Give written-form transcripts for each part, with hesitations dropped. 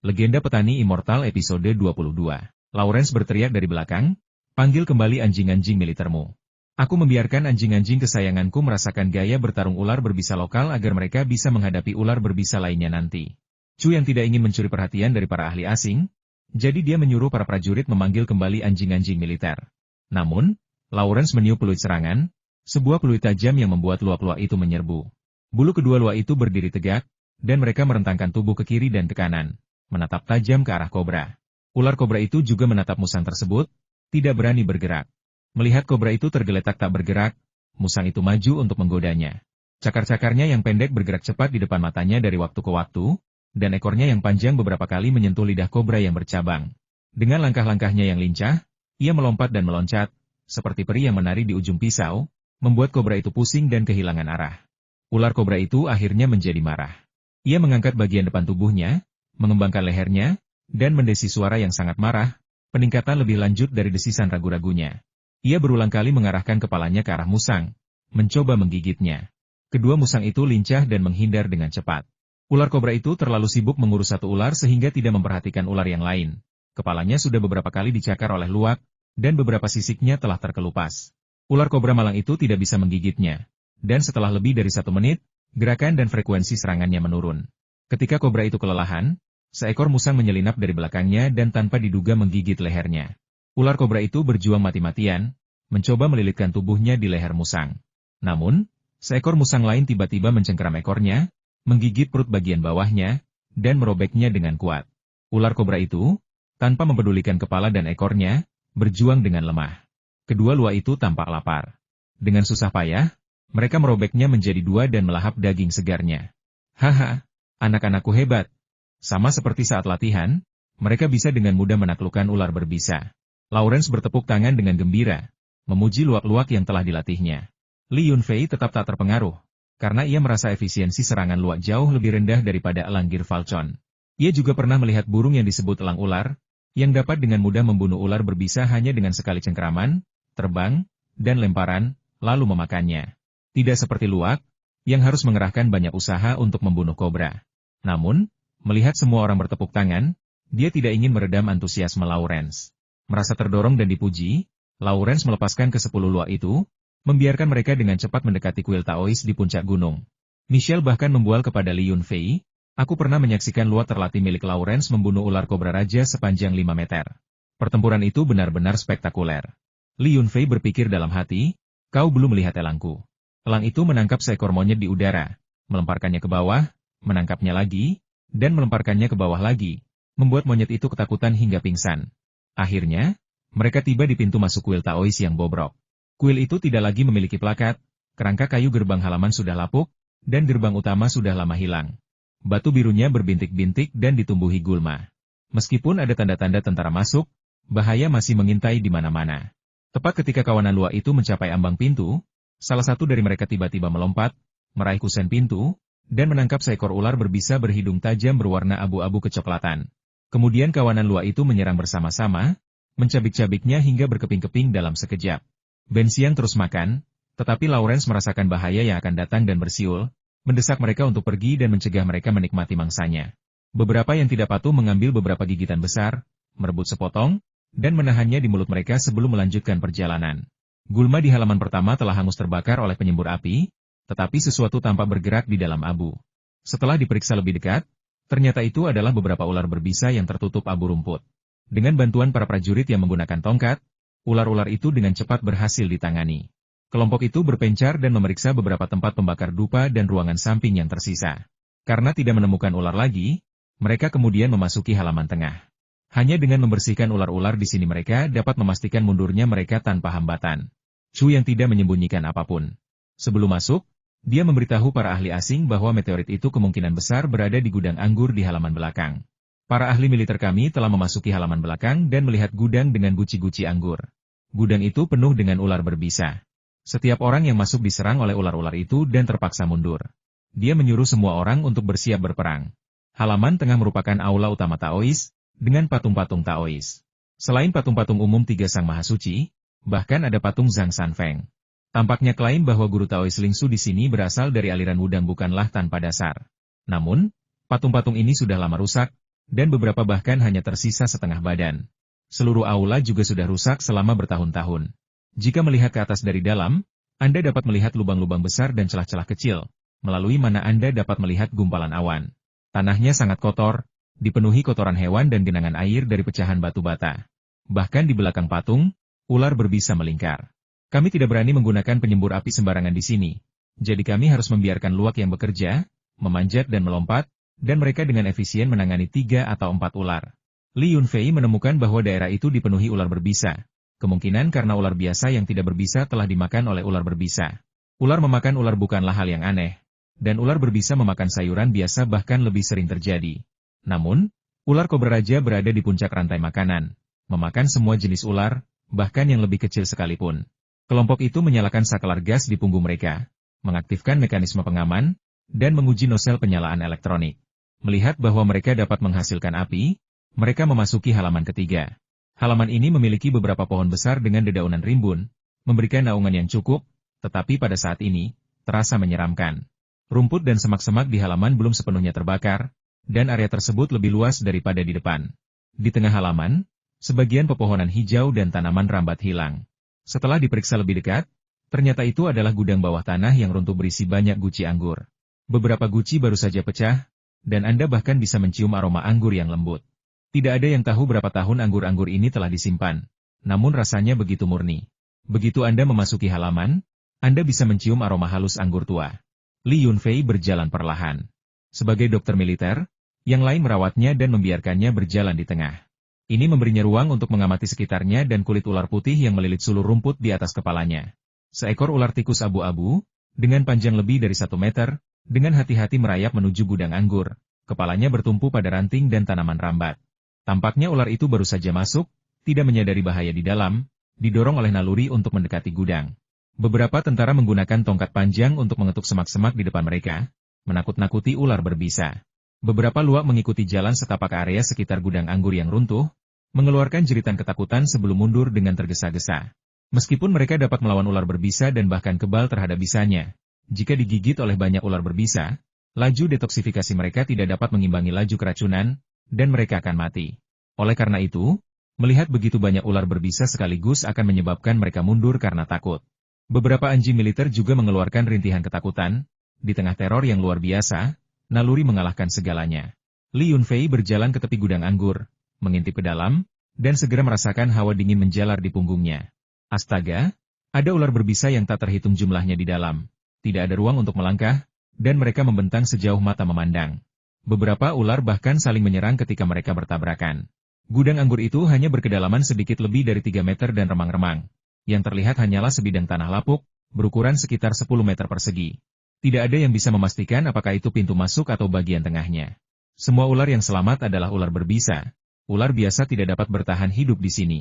Legenda Petani Immortal episode 22. Lawrence berteriak dari belakang, "Panggil kembali anjing-anjing militermu. Aku membiarkan anjing-anjing kesayanganku merasakan gaya bertarung ular berbisa lokal agar mereka bisa menghadapi ular berbisa lainnya nanti." Chu yang tidak ingin mencuri perhatian dari para ahli asing, jadi dia menyuruh para prajurit memanggil kembali anjing-anjing militer. Namun, Lawrence meniup peluit serangan, sebuah peluit tajam yang membuat luak-luak itu menyerbu. Bulu kedua luak itu berdiri tegak, dan mereka merentangkan tubuh ke kiri dan ke kanan, menatap tajam ke arah kobra. Ular kobra itu juga menatap musang tersebut, tidak berani bergerak. Melihat kobra itu tergeletak tak bergerak, musang itu maju untuk menggodanya. Cakar-cakarnya yang pendek bergerak cepat di depan matanya dari waktu ke waktu, dan ekornya yang panjang beberapa kali menyentuh lidah kobra yang bercabang. Dengan langkah-langkahnya yang lincah, ia melompat dan meloncat, seperti peri yang menari di ujung pisau, membuat kobra itu pusing dan kehilangan arah. Ular kobra itu akhirnya menjadi marah. Ia mengangkat bagian depan tubuhnya, mengembangkan lehernya, dan mendesi suara yang sangat marah, peningkatan lebih lanjut dari desisan ragu-ragunya. Ia berulang kali mengarahkan kepalanya ke arah musang, mencoba menggigitnya. Kedua musang itu lincah dan menghindar dengan cepat. Ular kobra itu terlalu sibuk mengurus satu ular sehingga tidak memperhatikan ular yang lain. Kepalanya sudah beberapa kali dicakar oleh luak, dan beberapa sisiknya telah terkelupas. Ular kobra malang itu tidak bisa menggigitnya. Dan setelah lebih dari 1 menit, gerakan dan frekuensi serangannya menurun. Ketika kobra itu kelelahan, seekor musang menyelinap dari belakangnya dan tanpa diduga menggigit lehernya. Ular kobra itu berjuang mati-matian, mencoba melilitkan tubuhnya di leher musang. Namun, seekor musang lain tiba-tiba mencengkeram ekornya, menggigit perut bagian bawahnya, dan merobeknya dengan kuat. Ular kobra itu, tanpa mempedulikan kepala dan ekornya, berjuang dengan lemah. Kedua luak itu tampak lapar. Dengan susah payah, mereka merobeknya menjadi 2 dan melahap daging segarnya. "Haha, anak-anakku hebat. Sama seperti saat latihan, mereka bisa dengan mudah menaklukkan ular berbisa." Lawrence bertepuk tangan dengan gembira, memuji luak-luak yang telah dilatihnya. Li Yunfei tetap tak terpengaruh, karena ia merasa efisiensi serangan luak jauh lebih rendah daripada elang Gir Falcon. Ia juga pernah melihat burung yang disebut elang ular, yang dapat dengan mudah membunuh ular berbisa hanya dengan sekali cengkeraman, terbang, dan lemparan, lalu memakannya. Tidak seperti luak, yang harus mengerahkan banyak usaha untuk membunuh kobra. Namun, melihat semua orang bertepuk tangan, dia tidak ingin meredam antusiasme Lawrence. Merasa terdorong dan dipuji, Lawrence melepaskan ke-10 luak itu, membiarkan mereka dengan cepat mendekati kuil Taois di puncak gunung. Michelle bahkan membual kepada Li Yunfei, "Aku pernah menyaksikan luak terlatih milik Lawrence membunuh ular kobra raja sepanjang 5 meter. Pertempuran itu benar-benar spektakuler." Li Yunfei berpikir dalam hati, "Kau belum melihat elangku." Elang itu menangkap seekor monyet di udara, melemparkannya ke bawah, menangkapnya lagi, dan melemparkannya ke bawah lagi, membuat monyet itu ketakutan hingga pingsan. Akhirnya, mereka tiba di pintu masuk kuil Taois yang bobrok. Kuil itu tidak lagi memiliki plakat, kerangka kayu gerbang halaman sudah lapuk, dan gerbang utama sudah lama hilang. Batu birunya berbintik-bintik dan ditumbuhi gulma. Meskipun ada tanda-tanda tentara masuk, bahaya masih mengintai di mana-mana. Tepat ketika kawanan luak itu mencapai ambang pintu, salah satu dari mereka tiba-tiba melompat, meraih kusen pintu, dan menangkap seekor ular berbisa berhidung tajam berwarna abu-abu kecoklatan. Kemudian kawanan luak itu menyerang bersama-sama, mencabik-cabiknya hingga berkeping-keping dalam sekejap. Ben Xiang terus makan, tetapi Lawrence merasakan bahaya yang akan datang dan bersiul, mendesak mereka untuk pergi dan mencegah mereka menikmati mangsanya. Beberapa yang tidak patuh mengambil beberapa gigitan besar, merebut sepotong, dan menahannya di mulut mereka sebelum melanjutkan perjalanan. Gulma di halaman pertama telah hangus terbakar oleh penyembur api, tetapi sesuatu tampak bergerak di dalam abu. Setelah diperiksa lebih dekat, ternyata itu adalah beberapa ular berbisa yang tertutup abu rumput. Dengan bantuan para prajurit yang menggunakan tongkat, ular-ular itu dengan cepat berhasil ditangani. Kelompok itu berpencar dan memeriksa beberapa tempat pembakar dupa dan ruangan samping yang tersisa. Karena tidak menemukan ular lagi, mereka kemudian memasuki halaman tengah. Hanya dengan membersihkan ular-ular di sini mereka dapat memastikan mundurnya mereka tanpa hambatan. Chu yang tidak menyembunyikan apapun. Sebelum masuk, dia memberitahu para ahli asing bahwa meteorit itu kemungkinan besar berada di gudang anggur di halaman belakang. Para ahli militer kami telah memasuki halaman belakang dan melihat gudang dengan guci-guci anggur. Gudang itu penuh dengan ular berbisa. Setiap orang yang masuk diserang oleh ular-ular itu dan terpaksa mundur. Dia menyuruh semua orang untuk bersiap berperang. Halaman tengah merupakan aula utama Taois, dengan patung-patung Taois. Selain patung-patung umum 3 Sang Mahasuci, bahkan ada patung Zhang Sanfeng. Tampaknya klaim bahwa guru Taois Lingsu di sini berasal dari aliran Wudang bukanlah tanpa dasar. Namun, patung-patung ini sudah lama rusak, dan beberapa bahkan hanya tersisa setengah badan. Seluruh aula juga sudah rusak selama bertahun-tahun. Jika melihat ke atas dari dalam, Anda dapat melihat lubang-lubang besar dan celah-celah kecil, melalui mana Anda dapat melihat gumpalan awan. Tanahnya sangat kotor, dipenuhi kotoran hewan dan genangan air dari pecahan batu bata. Bahkan di belakang patung, ular berbisa melingkar. Kami tidak berani menggunakan penyembur api sembarangan di sini. Jadi kami harus membiarkan luwak yang bekerja, memanjat dan melompat, dan mereka dengan efisien menangani 3 atau 4 ular. Li Yunfei menemukan bahwa daerah itu dipenuhi ular berbisa. Kemungkinan karena ular biasa yang tidak berbisa telah dimakan oleh ular berbisa. Ular memakan ular bukanlah hal yang aneh. Dan ular berbisa memakan sayuran biasa bahkan lebih sering terjadi. Namun, ular kobra raja berada di puncak rantai makanan. Memakan semua jenis ular, bahkan yang lebih kecil sekalipun. Kelompok itu menyalakan saklar gas di punggung mereka, mengaktifkan mekanisme pengaman, dan menguji nosel penyalaan elektronik. Melihat bahwa mereka dapat menghasilkan api, mereka memasuki halaman ketiga. Halaman ini memiliki beberapa pohon besar dengan dedaunan rimbun, memberikan naungan yang cukup, tetapi pada saat ini, terasa menyeramkan. Rumput dan semak-semak di halaman belum sepenuhnya terbakar, dan area tersebut lebih luas daripada di depan. Di tengah halaman, sebagian pepohonan hijau dan tanaman rambat hilang. Setelah diperiksa lebih dekat, ternyata itu adalah gudang bawah tanah yang runtuh berisi banyak guci anggur. Beberapa guci baru saja pecah, dan Anda bahkan bisa mencium aroma anggur yang lembut. Tidak ada yang tahu berapa tahun anggur-anggur ini telah disimpan, namun rasanya begitu murni. Begitu Anda memasuki halaman, Anda bisa mencium aroma halus anggur tua. Li Yunfei berjalan perlahan. Sebagai dokter militer, yang lain merawatnya dan membiarkannya berjalan di tengah. Ini memberinya ruang untuk mengamati sekitarnya dan kulit ular putih yang melilit sulur rumput di atas kepalanya. Seekor ular tikus abu-abu, dengan panjang lebih dari 1 meter, dengan hati-hati merayap menuju gudang anggur. Kepalanya bertumpu pada ranting dan tanaman rambat. Tampaknya ular itu baru saja masuk, tidak menyadari bahaya di dalam, didorong oleh naluri untuk mendekati gudang. Beberapa tentara menggunakan tongkat panjang untuk mengetuk semak-semak di depan mereka, menakut-nakuti ular berbisa. Beberapa luwak mengikuti jalan setapak area sekitar gudang anggur yang runtuh, mengeluarkan jeritan ketakutan sebelum mundur dengan tergesa-gesa. Meskipun mereka dapat melawan ular berbisa dan bahkan kebal terhadap bisanya, jika digigit oleh banyak ular berbisa, laju detoksifikasi mereka tidak dapat mengimbangi laju keracunan, dan mereka akan mati. Oleh karena itu, melihat begitu banyak ular berbisa sekaligus akan menyebabkan mereka mundur karena takut. Beberapa anjing militer juga mengeluarkan rintihan ketakutan, di tengah teror yang luar biasa, naluri mengalahkan segalanya. Li Yunfei berjalan ke tepi gudang anggur, mengintip ke dalam, dan segera merasakan hawa dingin menjalar di punggungnya. Astaga, ada ular berbisa yang tak terhitung jumlahnya di dalam. Tidak ada ruang untuk melangkah, dan mereka membentang sejauh mata memandang. Beberapa ular bahkan saling menyerang ketika mereka bertabrakan. Gudang anggur itu hanya berkedalaman sedikit lebih dari 3 meter dan remang-remang. Yang terlihat hanyalah sebidang tanah lapuk, berukuran sekitar 10 meter persegi. Tidak ada yang bisa memastikan apakah itu pintu masuk atau bagian tengahnya. Semua ular yang selamat adalah ular berbisa. Ular biasa tidak dapat bertahan hidup di sini.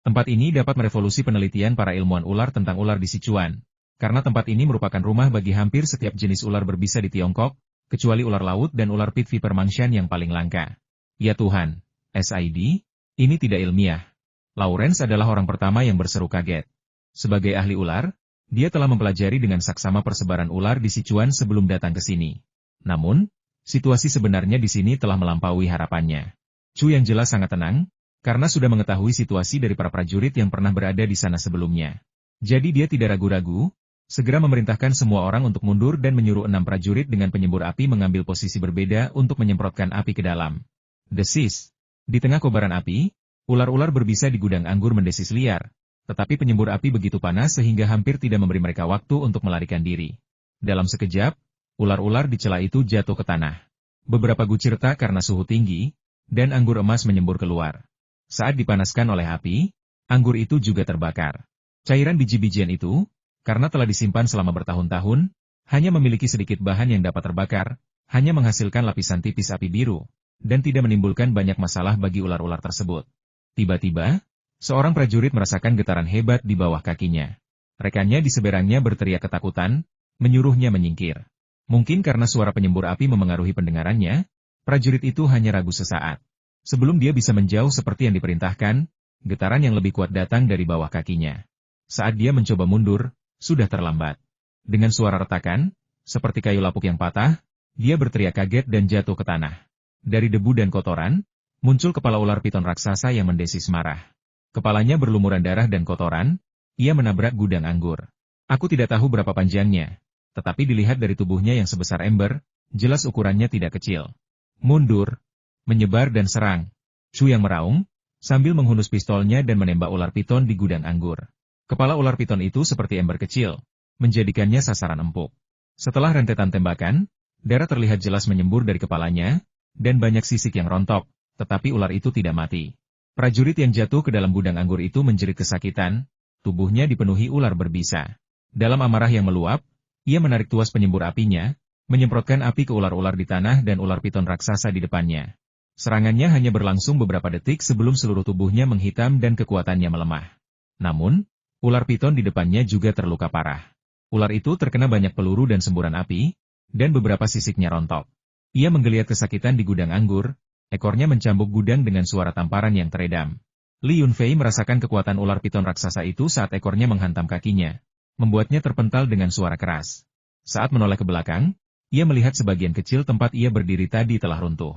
Tempat ini dapat merevolusi penelitian para ilmuwan ular tentang ular di Sichuan. Karena tempat ini merupakan rumah bagi hampir setiap jenis ular berbisa di Tiongkok, kecuali ular laut dan ular pit viper mangshan yang paling langka. Ya Tuhan, SID, ini tidak ilmiah. Lawrence adalah orang pertama yang berseru kaget. Sebagai ahli ular, dia telah mempelajari dengan saksama persebaran ular di Sichuan sebelum datang ke sini. Namun, situasi sebenarnya di sini telah melampaui harapannya. Chu yang jelas sangat tenang, karena sudah mengetahui situasi dari para prajurit yang pernah berada di sana sebelumnya. Jadi dia tidak ragu-ragu, segera memerintahkan semua orang untuk mundur dan menyuruh 6 prajurit dengan penyembur api mengambil posisi berbeda untuk menyemprotkan api ke dalam. Desis. Di tengah kobaran api, ular-ular berbisa di gudang anggur mendesis liar. Tetapi penyembur api begitu panas sehingga hampir tidak memberi mereka waktu untuk melarikan diri. Dalam sekejap, ular-ular di celah itu jatuh ke tanah. Beberapa guci retak karena suhu tinggi, dan anggur emas menyembur keluar. Saat dipanaskan oleh api, anggur itu juga terbakar. Cairan biji-bijian itu, karena telah disimpan selama bertahun-tahun, hanya memiliki sedikit bahan yang dapat terbakar, hanya menghasilkan lapisan tipis api biru, dan tidak menimbulkan banyak masalah bagi ular-ular tersebut. Tiba-tiba, seorang prajurit merasakan getaran hebat di bawah kakinya. Rekannya di seberangnya berteriak ketakutan, menyuruhnya menyingkir. Mungkin karena suara penyembur api memengaruhi pendengarannya, prajurit itu hanya ragu sesaat. Sebelum dia bisa menjauh seperti yang diperintahkan, getaran yang lebih kuat datang dari bawah kakinya. Saat dia mencoba mundur, sudah terlambat. Dengan suara retakan, seperti kayu lapuk yang patah, dia berteriak kaget dan jatuh ke tanah. Dari debu dan kotoran, muncul kepala ular piton raksasa yang mendesis marah. Kepalanya berlumuran darah dan kotoran, ia menabrak gudang anggur. Aku tidak tahu berapa panjangnya, tetapi dilihat dari tubuhnya yang sebesar ember, jelas ukurannya tidak kecil. Mundur, menyebar dan serang. Chu yang meraung, sambil menghunus pistolnya dan menembak ular piton di gudang anggur. Kepala ular piton itu seperti ember kecil, menjadikannya sasaran empuk. Setelah rentetan tembakan, darah terlihat jelas menyembur dari kepalanya, dan banyak sisik yang rontok, tetapi ular itu tidak mati. Prajurit yang jatuh ke dalam gudang anggur itu menjerit kesakitan, tubuhnya dipenuhi ular berbisa. Dalam amarah yang meluap, ia menarik tuas penyembur apinya, menyemprotkan api ke ular-ular di tanah dan ular piton raksasa di depannya. Serangannya hanya berlangsung beberapa detik sebelum seluruh tubuhnya menghitam dan kekuatannya melemah. Namun, ular piton di depannya juga terluka parah. Ular itu terkena banyak peluru dan semburan api, dan beberapa sisiknya rontok. Ia menggeliat kesakitan di gudang anggur, ekornya mencambuk gudang dengan suara tamparan yang teredam. Li Yunfei merasakan kekuatan ular piton raksasa itu saat ekornya menghantam kakinya, membuatnya terpental dengan suara keras. Saat menoleh ke belakang, ia melihat sebagian kecil tempat ia berdiri tadi telah runtuh.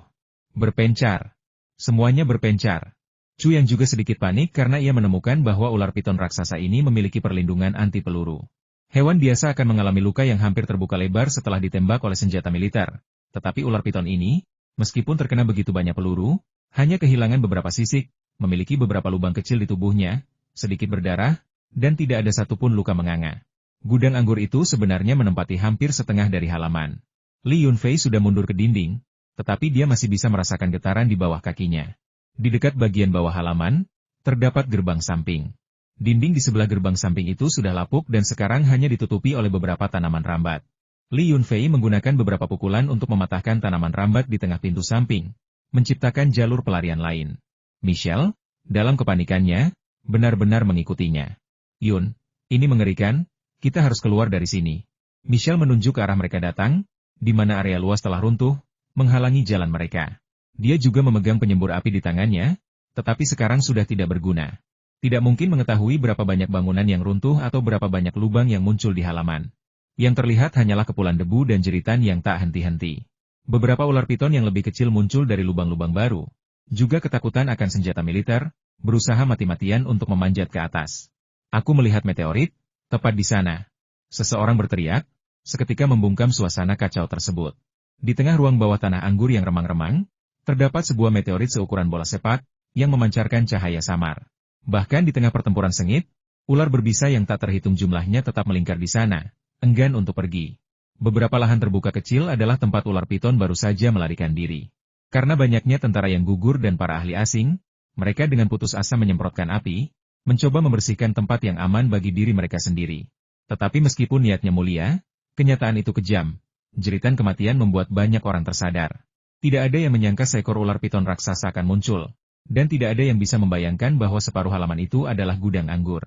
Berpencar. Semuanya berpencar. Chu yang juga sedikit panik karena ia menemukan bahwa ular piton raksasa ini memiliki perlindungan anti peluru. Hewan biasa akan mengalami luka yang hampir terbuka lebar setelah ditembak oleh senjata militer. Tetapi ular piton ini, meskipun terkena begitu banyak peluru, hanya kehilangan beberapa sisik, memiliki beberapa lubang kecil di tubuhnya, sedikit berdarah, dan tidak ada satupun luka menganga. Gudang anggur itu sebenarnya menempati hampir setengah dari halaman. Li Yunfei sudah mundur ke dinding, tetapi dia masih bisa merasakan getaran di bawah kakinya. Di dekat bagian bawah halaman, terdapat gerbang samping. Dinding di sebelah gerbang samping itu sudah lapuk dan sekarang hanya ditutupi oleh beberapa tanaman rambat. Li Yunfei menggunakan beberapa pukulan untuk mematahkan tanaman rambat di tengah pintu samping, menciptakan jalur pelarian lain. Michelle, dalam kepanikannya, benar-benar mengikutinya. Yun, ini mengerikan, kita harus keluar dari sini. Michelle menunjuk ke arah mereka datang, di mana area luas telah runtuh, menghalangi jalan mereka. Dia juga memegang penyembur api di tangannya, tetapi sekarang sudah tidak berguna. Tidak mungkin mengetahui berapa banyak bangunan yang runtuh atau berapa banyak lubang yang muncul di halaman. Yang terlihat hanyalah kepulan debu dan jeritan yang tak henti-henti. Beberapa ular piton yang lebih kecil muncul dari lubang-lubang baru. Juga ketakutan akan senjata militer, berusaha mati-matian untuk memanjat ke atas. Aku melihat meteorit, tepat di sana. Seseorang berteriak, seketika membungkam suasana kacau tersebut. Di tengah ruang bawah tanah anggur yang remang-remang, terdapat sebuah meteorit seukuran bola sepak, yang memancarkan cahaya samar. Bahkan di tengah pertempuran sengit, ular berbisa yang tak terhitung jumlahnya tetap melingkar di sana, enggan untuk pergi. Beberapa lahan terbuka kecil adalah tempat ular piton baru saja melarikan diri. Karena banyaknya tentara yang gugur dan para ahli asing, mereka dengan putus asa menyemprotkan api, mencoba membersihkan tempat yang aman bagi diri mereka sendiri. Tetapi meskipun niatnya mulia, kenyataan itu kejam. Jeritan kematian membuat banyak orang tersadar. Tidak ada yang menyangka seekor ular piton raksasa akan muncul. Dan tidak ada yang bisa membayangkan bahwa separuh halaman itu adalah gudang anggur.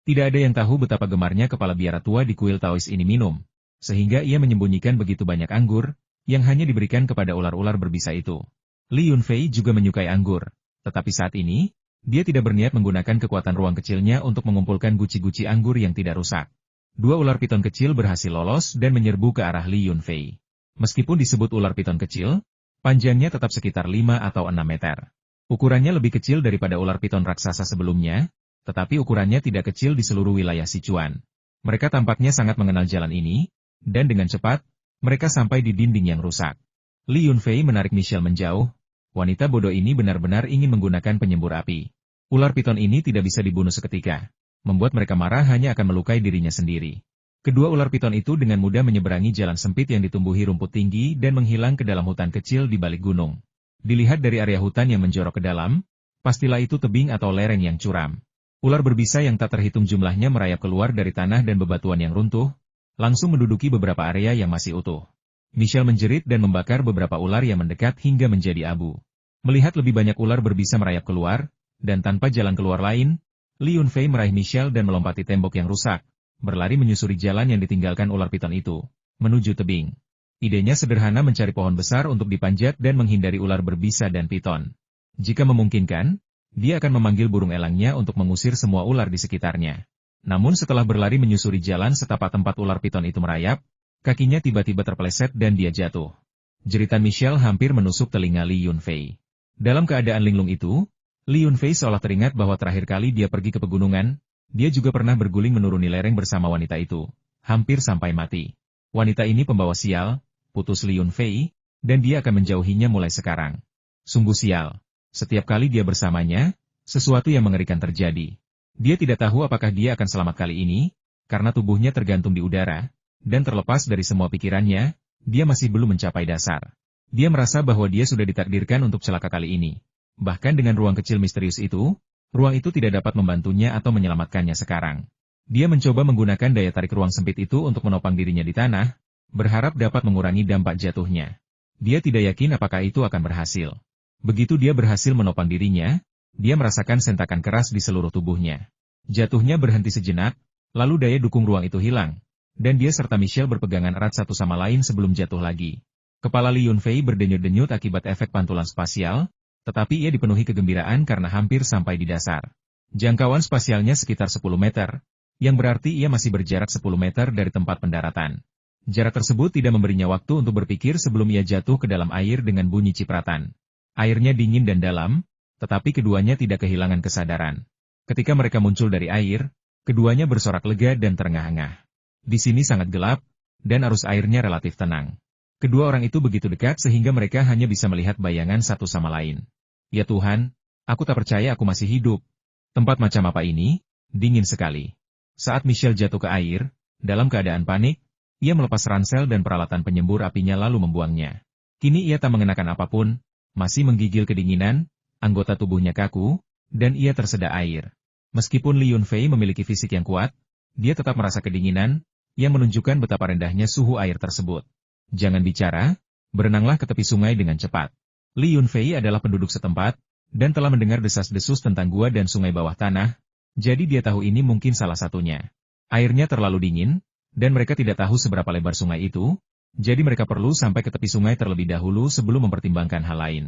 Tidak ada yang tahu betapa gemarnya kepala biara tua di kuil Taois ini minum, sehingga ia menyembunyikan begitu banyak anggur, yang hanya diberikan kepada ular-ular berbisa itu. Li Yunfei juga menyukai anggur, tetapi saat ini, dia tidak berniat menggunakan kekuatan ruang kecilnya untuk mengumpulkan guci-guci anggur yang tidak rusak. Dua ular piton kecil berhasil lolos dan menyerbu ke arah Li Yunfei. Meskipun disebut ular piton kecil, panjangnya tetap sekitar 5 atau 6 meter. Ukurannya lebih kecil daripada ular piton raksasa sebelumnya, tetapi ukurannya tidak kecil di seluruh wilayah Sichuan. Mereka tampaknya sangat mengenal jalan ini, dan dengan cepat, mereka sampai di dinding yang rusak. Li Yunfei menarik Michelle menjauh. Wanita bodoh ini benar-benar ingin menggunakan penyembur api. Ular piton ini tidak bisa dibunuh seketika. Membuat mereka marah hanya akan melukai dirinya sendiri. Kedua ular piton itu dengan mudah menyeberangi jalan sempit yang ditumbuhi rumput tinggi dan menghilang ke dalam hutan kecil di balik gunung. Dilihat dari area hutan yang menjorok ke dalam, pastilah itu tebing atau lereng yang curam. Ular berbisa yang tak terhitung jumlahnya merayap keluar dari tanah dan bebatuan yang runtuh, langsung menduduki beberapa area yang masih utuh. Michelle menjerit dan membakar beberapa ular yang mendekat hingga menjadi abu. Melihat lebih banyak ular berbisa merayap keluar, dan tanpa jalan keluar lain, Li Yunfei meraih Michelle dan melompati tembok yang rusak, berlari menyusuri jalan yang ditinggalkan ular piton itu, menuju tebing. Idenya sederhana mencari pohon besar untuk dipanjat dan menghindari ular berbisa dan piton. Jika memungkinkan, dia akan memanggil burung elangnya untuk mengusir semua ular di sekitarnya. Namun setelah berlari menyusuri jalan setapak tempat ular piton itu merayap, kakinya tiba-tiba terpeleset dan dia jatuh. Jeritan Michelle hampir menusuk telinga Li Yunfei. Dalam keadaan linglung itu, Li Yunfei seolah teringat bahwa terakhir kali dia pergi ke pegunungan, dia juga pernah berguling menuruni lereng bersama wanita itu, hampir sampai mati. Wanita ini pembawa sial, putus Li Yunfei, dan dia akan menjauhinya mulai sekarang. Sungguh sial. Setiap kali dia bersamanya, sesuatu yang mengerikan terjadi. Dia tidak tahu apakah dia akan selamat kali ini, karena tubuhnya tergantung di udara, dan terlepas dari semua pikirannya, dia masih belum mencapai dasar. Dia merasa bahwa dia sudah ditakdirkan untuk celaka kali ini. Bahkan dengan ruang kecil misterius itu, ruang itu tidak dapat membantunya atau menyelamatkannya sekarang. Dia mencoba menggunakan daya tarik ruang sempit itu untuk menopang dirinya di tanah, berharap dapat mengurangi dampak jatuhnya. Dia tidak yakin apakah itu akan berhasil. Begitu dia berhasil menopang dirinya, dia merasakan sentakan keras di seluruh tubuhnya. Jatuhnya berhenti sejenak, lalu daya dukung ruang itu hilang, dan dia serta Michelle berpegangan erat satu sama lain sebelum jatuh lagi. Kepala Li Yunfei berdenyut-denyut akibat efek pantulan spasial, tetapi ia dipenuhi kegembiraan karena hampir sampai di dasar. Jangkauan spasialnya sekitar 10 meter, yang berarti ia masih berjarak 10 meter dari tempat pendaratan. Jarak tersebut tidak memberinya waktu untuk berpikir sebelum ia jatuh ke dalam air dengan bunyi cipratan. Airnya dingin dan dalam, tetapi keduanya tidak kehilangan kesadaran. Ketika mereka muncul dari air, keduanya bersorak lega dan terengah-engah. Di sini sangat gelap, dan arus airnya relatif tenang. Kedua orang itu begitu dekat sehingga mereka hanya bisa melihat bayangan satu sama lain. Ya Tuhan, aku tak percaya aku masih hidup. Tempat macam apa ini? Dingin sekali. Saat Michelle jatuh ke air, dalam keadaan panik, ia melepas ransel dan peralatan penyembur apinya lalu membuangnya. Kini ia tak mengenakan apapun, masih menggigil kedinginan, anggota tubuhnya kaku, dan ia tersedak air. Meskipun Li Yunfei memiliki fisik yang kuat, dia tetap merasa kedinginan, yang menunjukkan betapa rendahnya suhu air tersebut. Jangan bicara, berenanglah ke tepi sungai dengan cepat. Li Yunfei adalah penduduk setempat, dan telah mendengar desas-desus tentang gua dan sungai bawah tanah, jadi dia tahu ini mungkin salah satunya. Airnya terlalu dingin, dan mereka tidak tahu seberapa lebar sungai itu, jadi mereka perlu sampai ke tepi sungai terlebih dahulu sebelum mempertimbangkan hal lain.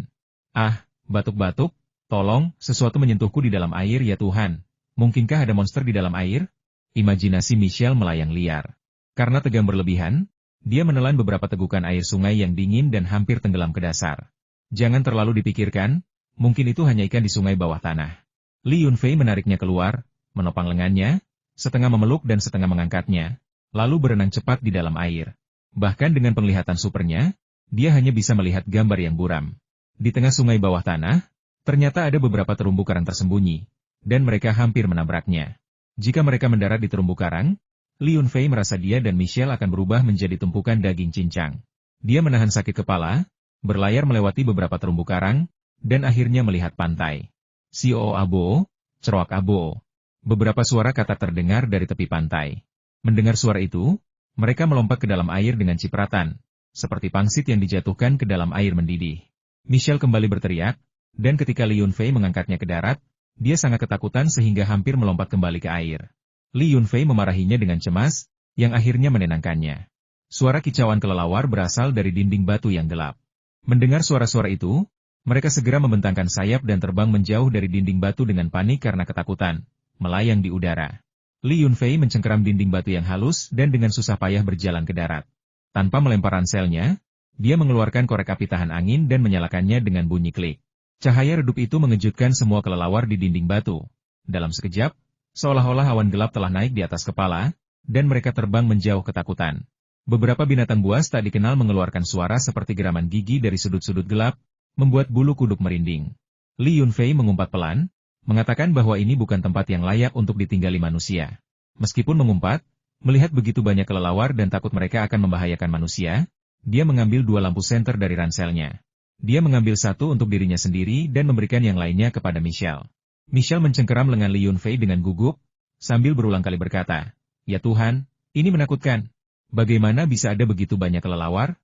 Ah, batuk-batuk, tolong, sesuatu menyentuhku di dalam air ya Tuhan. Mungkinkah ada monster di dalam air? Imajinasi Michelle melayang liar. Karena tegang berlebihan, dia menelan beberapa tegukan air sungai yang dingin dan hampir tenggelam ke dasar. Jangan terlalu dipikirkan, mungkin itu hanya ikan di sungai bawah tanah. Li Yunfei menariknya keluar, menopang lengannya, setengah memeluk dan setengah mengangkatnya, lalu berenang cepat di dalam air. Bahkan dengan penglihatan supernya, dia hanya bisa melihat gambar yang buram. Di tengah sungai bawah tanah, ternyata ada beberapa terumbu karang tersembunyi, dan mereka hampir menabraknya. Jika mereka mendarat di terumbu karang, Li Yunfei merasa dia dan Michelle akan berubah menjadi tumpukan daging cincang. Dia menahan sakit kepala, berlayar melewati beberapa terumbu karang, dan akhirnya melihat pantai. Sio abo, ceroak abo. Beberapa suara kata terdengar dari tepi pantai. Mendengar suara itu, mereka melompat ke dalam air dengan cipratan, seperti pangsit yang dijatuhkan ke dalam air mendidih. Michelle kembali berteriak, dan ketika Li Yunfei mengangkatnya ke darat, dia sangat ketakutan sehingga hampir melompat kembali ke air. Li Yunfei memarahinya dengan cemas, yang akhirnya menenangkannya. Suara kicauan kelelawar berasal dari dinding batu yang gelap. Mendengar suara-suara itu, mereka segera membentangkan sayap dan terbang menjauh dari dinding batu dengan panik karena ketakutan, melayang di udara. Li Yunfei mencengkeram dinding batu yang halus dan dengan susah payah berjalan ke darat. Tanpa melempar ranselnya, dia mengeluarkan korek api tahan angin dan menyalakannya dengan bunyi klik. Cahaya redup itu mengejutkan semua kelelawar di dinding batu. Dalam sekejap, seolah-olah awan gelap telah naik di atas kepala, dan mereka terbang menjauh ketakutan. Beberapa binatang buas tak dikenal mengeluarkan suara seperti geraman gigi dari sudut-sudut gelap, membuat bulu kuduk merinding. Li Yunfei mengumpat pelan, mengatakan bahwa ini bukan tempat yang layak untuk ditinggali manusia. Meskipun mengumpat, melihat begitu banyak kelelawar dan takut mereka akan membahayakan manusia, dia mengambil 2 lampu senter dari ranselnya. Dia mengambil satu untuk dirinya sendiri dan memberikan yang lainnya kepada Michelle. Michelle mencengkeram lengan Li Yunfei dengan gugup, sambil berulang kali berkata, "Ya Tuhan, ini menakutkan. Bagaimana bisa ada begitu banyak kelelawar?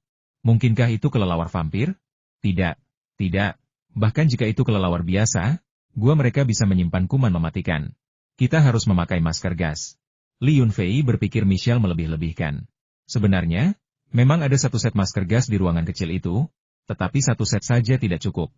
Mungkinkah itu kelelawar vampir? Tidak, tidak. Bahkan jika itu kelelawar biasa, gua mereka bisa menyimpan kuman mematikan. Kita harus memakai masker gas." Li Yunfei berpikir Michelle melebih-lebihkan. Sebenarnya, memang ada satu set masker gas di ruangan kecil itu, tetapi satu set saja tidak cukup.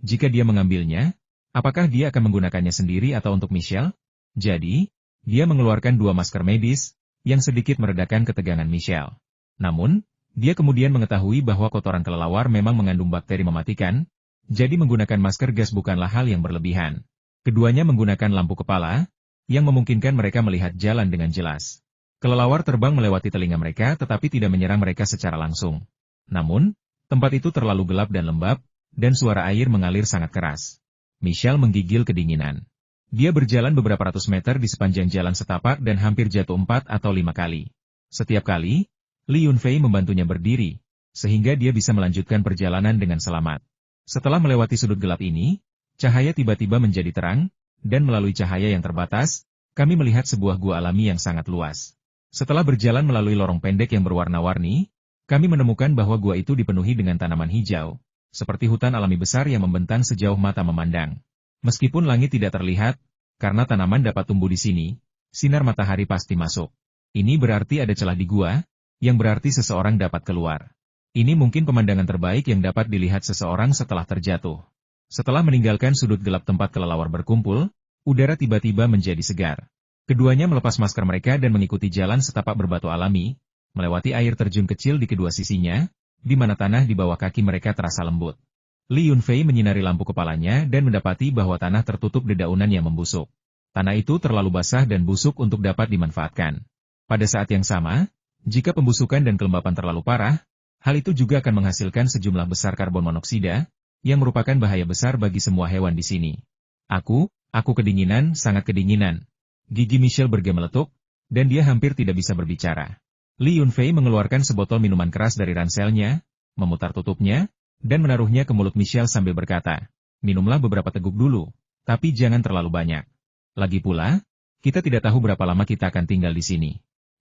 Jika dia mengambilnya, apakah dia akan menggunakannya sendiri atau untuk Michelle? Jadi, dia mengeluarkan 2 masker medis, yang sedikit meredakan ketegangan Michelle. Namun, dia kemudian mengetahui bahwa kotoran kelelawar memang mengandung bakteri mematikan, Jadi menggunakan masker gas bukanlah hal yang berlebihan. Keduanya menggunakan lampu kepala, yang memungkinkan mereka melihat jalan dengan jelas. Kelelawar terbang melewati telinga mereka tetapi tidak menyerang mereka secara langsung. Namun, tempat itu terlalu gelap dan lembab, dan suara air mengalir sangat keras. Michelle menggigil kedinginan. Dia berjalan beberapa ratus meter di sepanjang jalan setapak dan hampir jatuh 4 atau 5 kali. Setiap kali, Li Yunfei membantunya berdiri, sehingga dia bisa melanjutkan perjalanan dengan selamat. Setelah melewati sudut gelap ini, cahaya tiba-tiba menjadi terang, dan melalui cahaya yang terbatas, kami melihat sebuah gua alami yang sangat luas. Setelah berjalan melalui lorong pendek yang berwarna-warni, kami menemukan bahwa gua itu dipenuhi dengan tanaman hijau, seperti hutan alami besar yang membentang sejauh mata memandang. Meskipun langit tidak terlihat, karena tanaman dapat tumbuh di sini, sinar matahari pasti masuk. Ini berarti ada celah di gua, yang berarti seseorang dapat keluar. Ini mungkin pemandangan terbaik yang dapat dilihat seseorang setelah terjatuh. Setelah meninggalkan sudut gelap tempat kelelawar berkumpul, udara tiba-tiba menjadi segar. Keduanya melepas masker mereka dan mengikuti jalan setapak berbatu alami, melewati air terjun kecil di kedua sisinya, di mana tanah di bawah kaki mereka terasa lembut. Li Yunfei menyinari lampu kepalanya dan mendapati bahwa tanah tertutup dedaunan yang membusuk. Tanah itu terlalu basah dan busuk untuk dapat dimanfaatkan. Pada saat yang sama, jika pembusukan dan kelembapan terlalu parah, hal itu juga akan menghasilkan sejumlah besar karbon monoksida, yang merupakan bahaya besar bagi semua hewan di sini. Aku kedinginan, sangat kedinginan. Gigi Michelle bergemeletuk, dan dia hampir tidak bisa berbicara. Li Yunfei mengeluarkan sebotol minuman keras dari ranselnya, memutar tutupnya, dan menaruhnya ke mulut Michelle sambil berkata, "Minumlah beberapa teguk dulu, tapi jangan terlalu banyak. Lagi pula, kita tidak tahu berapa lama kita akan tinggal di sini.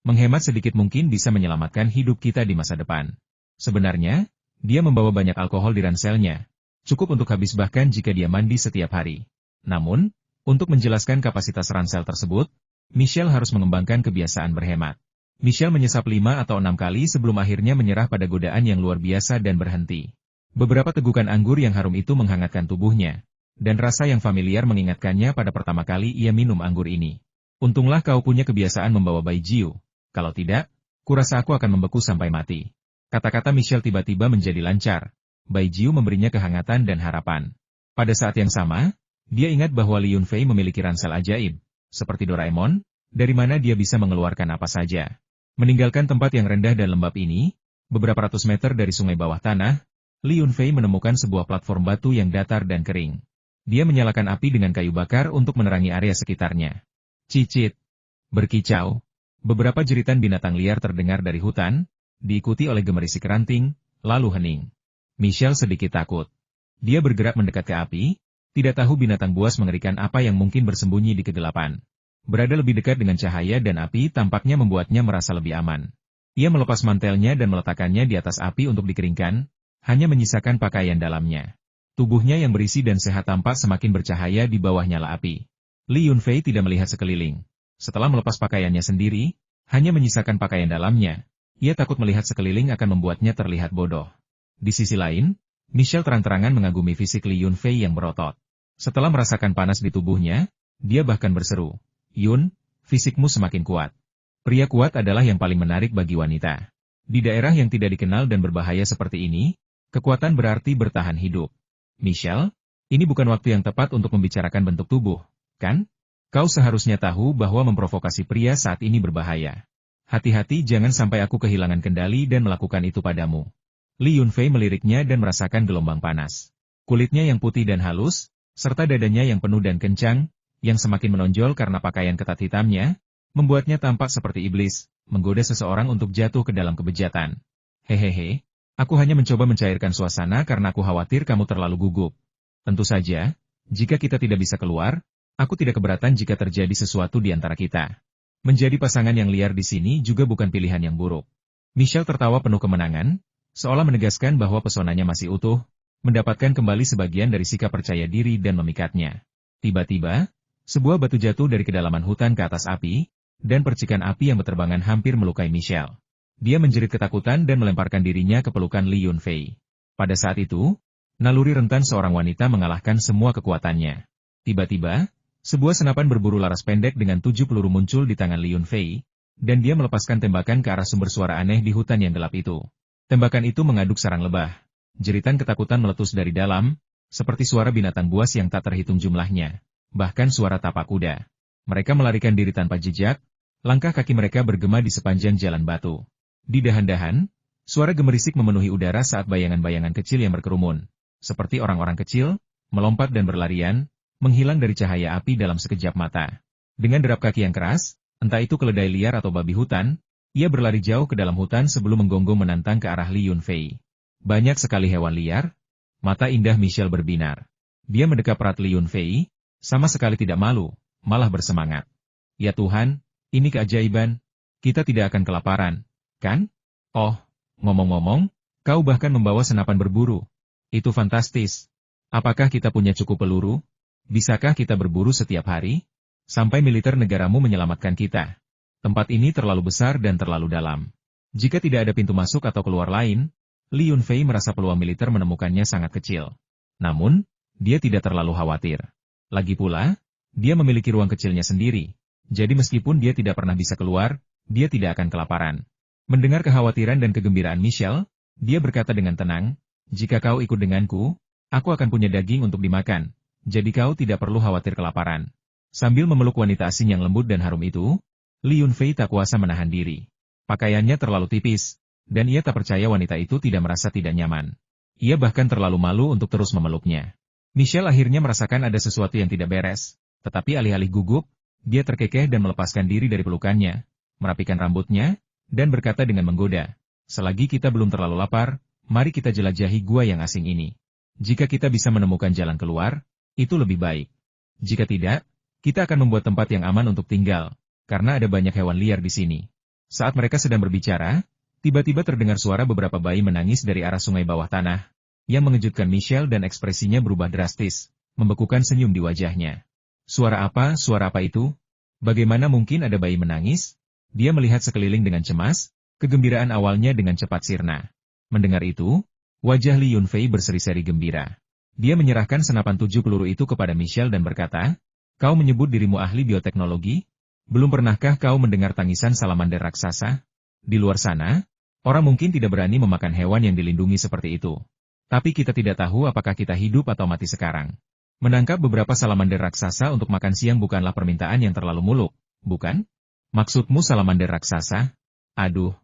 Menghemat sedikit mungkin bisa menyelamatkan hidup kita di masa depan." Sebenarnya, dia membawa banyak alkohol di ranselnya, cukup untuk habis bahkan jika dia mandi setiap hari. Namun, untuk menjelaskan kapasitas ransel tersebut, Michelle harus mengembangkan kebiasaan berhemat. Michelle menyesap 5 atau 6 kali sebelum akhirnya menyerah pada godaan yang luar biasa dan berhenti. Beberapa tegukan anggur yang harum itu menghangatkan tubuhnya, dan rasa yang familiar mengingatkannya pada pertama kali ia minum anggur ini. Untunglah kau punya kebiasaan membawa Bai Jiu, kalau tidak, kurasa aku akan membeku sampai mati. Kata-kata Michelle tiba-tiba menjadi lancar. Bai Jiu memberinya kehangatan dan harapan. Pada saat yang sama, dia ingat bahwa Li Yunfei memiliki ransel ajaib, seperti Doraemon, dari mana dia bisa mengeluarkan apa saja. Meninggalkan tempat yang rendah dan lembab ini, beberapa ratus meter dari sungai bawah tanah, Li Yunfei menemukan sebuah platform batu yang datar dan kering. Dia menyalakan api dengan kayu bakar untuk menerangi area sekitarnya. Cicit, berkicau, beberapa jeritan binatang liar terdengar dari hutan, diikuti oleh gemerisik ranting, lalu hening. Michelle sedikit takut. Dia bergerak mendekat ke api, tidak tahu binatang buas mengerikan apa yang mungkin bersembunyi di kegelapan. Berada lebih dekat dengan cahaya dan api tampaknya membuatnya merasa lebih aman. Ia melepas mantelnya dan meletakkannya di atas api untuk dikeringkan, hanya menyisakan pakaian dalamnya. Tubuhnya yang berisi dan sehat tampak semakin bercahaya di bawah nyala api. Li Yunfei tidak melihat sekeliling. Setelah melepas pakaiannya sendiri, hanya menyisakan pakaian dalamnya, ia takut melihat sekeliling akan membuatnya terlihat bodoh. Di sisi lain, Michelle terang-terangan mengagumi fisik Li Yunfei yang berotot. Setelah merasakan panas di tubuhnya, dia bahkan berseru, "Yun, fisikmu semakin kuat." Pria kuat adalah yang paling menarik bagi wanita. Di daerah yang tidak dikenal dan berbahaya seperti ini, kekuatan berarti bertahan hidup. Michelle, ini bukan waktu yang tepat untuk membicarakan bentuk tubuh, kan? Kau seharusnya tahu bahwa memprovokasi pria saat ini berbahaya. Hati-hati jangan sampai aku kehilangan kendali dan melakukan itu padamu. Li Yunfei meliriknya dan merasakan gelombang panas. Kulitnya yang putih dan halus, serta dadanya yang penuh dan kencang, yang semakin menonjol karena pakaian ketat hitamnya, membuatnya tampak seperti iblis, menggoda seseorang untuk jatuh ke dalam kebejatan. Hehehe, aku hanya mencoba mencairkan suasana karena aku khawatir kamu terlalu gugup. Tentu saja, jika kita tidak bisa keluar, aku tidak keberatan jika terjadi sesuatu di antara kita. Menjadi pasangan yang liar di sini juga bukan pilihan yang buruk. Michelle tertawa penuh kemenangan, seolah menegaskan bahwa pesonanya masih utuh, mendapatkan kembali sebagian dari sikap percaya diri dan memikatnya. Tiba-tiba, sebuah batu jatuh dari kedalaman hutan ke atas api, dan percikan api yang berterbangan hampir melukai Michelle. Dia menjerit ketakutan dan melemparkan dirinya ke pelukan Li Yunfei. Pada saat itu, naluri rentan seorang wanita mengalahkan semua kekuatannya. Tiba-tiba, sebuah senapan berburu laras pendek dengan 7 peluru muncul di tangan Li Yunfei, dan dia melepaskan tembakan ke arah sumber suara aneh di hutan yang gelap itu. Tembakan itu mengaduk sarang lebah. Jeritan ketakutan meletus dari dalam, seperti suara binatang buas yang tak terhitung jumlahnya, bahkan suara tapak kuda. Mereka melarikan diri tanpa jejak, langkah kaki mereka bergema di sepanjang jalan batu. Di dahan-dahan, suara gemerisik memenuhi udara saat bayangan-bayangan kecil yang berkerumun, seperti orang-orang kecil, melompat dan berlarian, menghilang dari cahaya api dalam sekejap mata. Dengan derap kaki yang keras, entah itu keledai liar atau babi hutan, ia berlari jauh ke dalam hutan sebelum menggonggong menantang ke arah Li Yunfei. Banyak sekali hewan liar. Mata indah Michelle berbinar. Dia mendekap erat Li Yunfei, sama sekali tidak malu, malah bersemangat. Ya Tuhan, ini keajaiban. Kita tidak akan kelaparan, kan? Oh, ngomong-ngomong, kau bahkan membawa senapan berburu. Itu fantastis. Apakah kita punya cukup peluru? Bisakah kita berburu setiap hari? Sampai militer negaramu menyelamatkan kita. Tempat ini terlalu besar dan terlalu dalam. Jika tidak ada pintu masuk atau keluar lain, Li Yunfei merasa peluang militer menemukannya sangat kecil. Namun, dia tidak terlalu khawatir. Lagi pula, dia memiliki ruang kecilnya sendiri. Jadi meskipun dia tidak pernah bisa keluar, dia tidak akan kelaparan. Mendengar kekhawatiran dan kegembiraan Michelle, dia berkata dengan tenang, "Jika kau ikut denganku, aku akan punya daging untuk dimakan. Jadi kau tidak perlu khawatir kelaparan." Sambil memeluk wanita asing yang lembut dan harum itu, Li Yunfei tak kuasa menahan diri. Pakaiannya terlalu tipis, dan ia tak percaya wanita itu tidak merasa tidak nyaman. Ia bahkan terlalu malu untuk terus memeluknya. Michelle akhirnya merasakan ada sesuatu yang tidak beres, tetapi alih-alih gugup, dia terkekeh dan melepaskan diri dari pelukannya, merapikan rambutnya, dan berkata dengan menggoda, "Selagi kita belum terlalu lapar, mari kita jelajahi gua yang asing ini. Jika kita bisa menemukan jalan keluar, itu lebih baik. Jika tidak, kita akan membuat tempat yang aman untuk tinggal. Karena ada banyak hewan liar di sini." Saat mereka sedang berbicara, tiba-tiba terdengar suara beberapa bayi menangis dari arah sungai bawah tanah, yang mengejutkan Michelle dan ekspresinya berubah drastis, membekukan senyum di wajahnya. Suara apa itu? Bagaimana mungkin ada bayi menangis? Dia melihat sekeliling dengan cemas, kegembiraan awalnya dengan cepat sirna. Mendengar itu, wajah Li Yunfei berseri-seri gembira. Dia menyerahkan senapan 7 peluru itu kepada Michelle dan berkata, "Kau menyebut dirimu ahli bioteknologi? Belum pernahkah kau mendengar tangisan salamander raksasa? Di luar sana, orang mungkin tidak berani memakan hewan yang dilindungi seperti itu. Tapi kita tidak tahu apakah kita hidup atau mati sekarang. Menangkap beberapa salamander raksasa untuk makan siang bukanlah permintaan yang terlalu muluk, bukan? Maksudmu salamander raksasa? Aduh,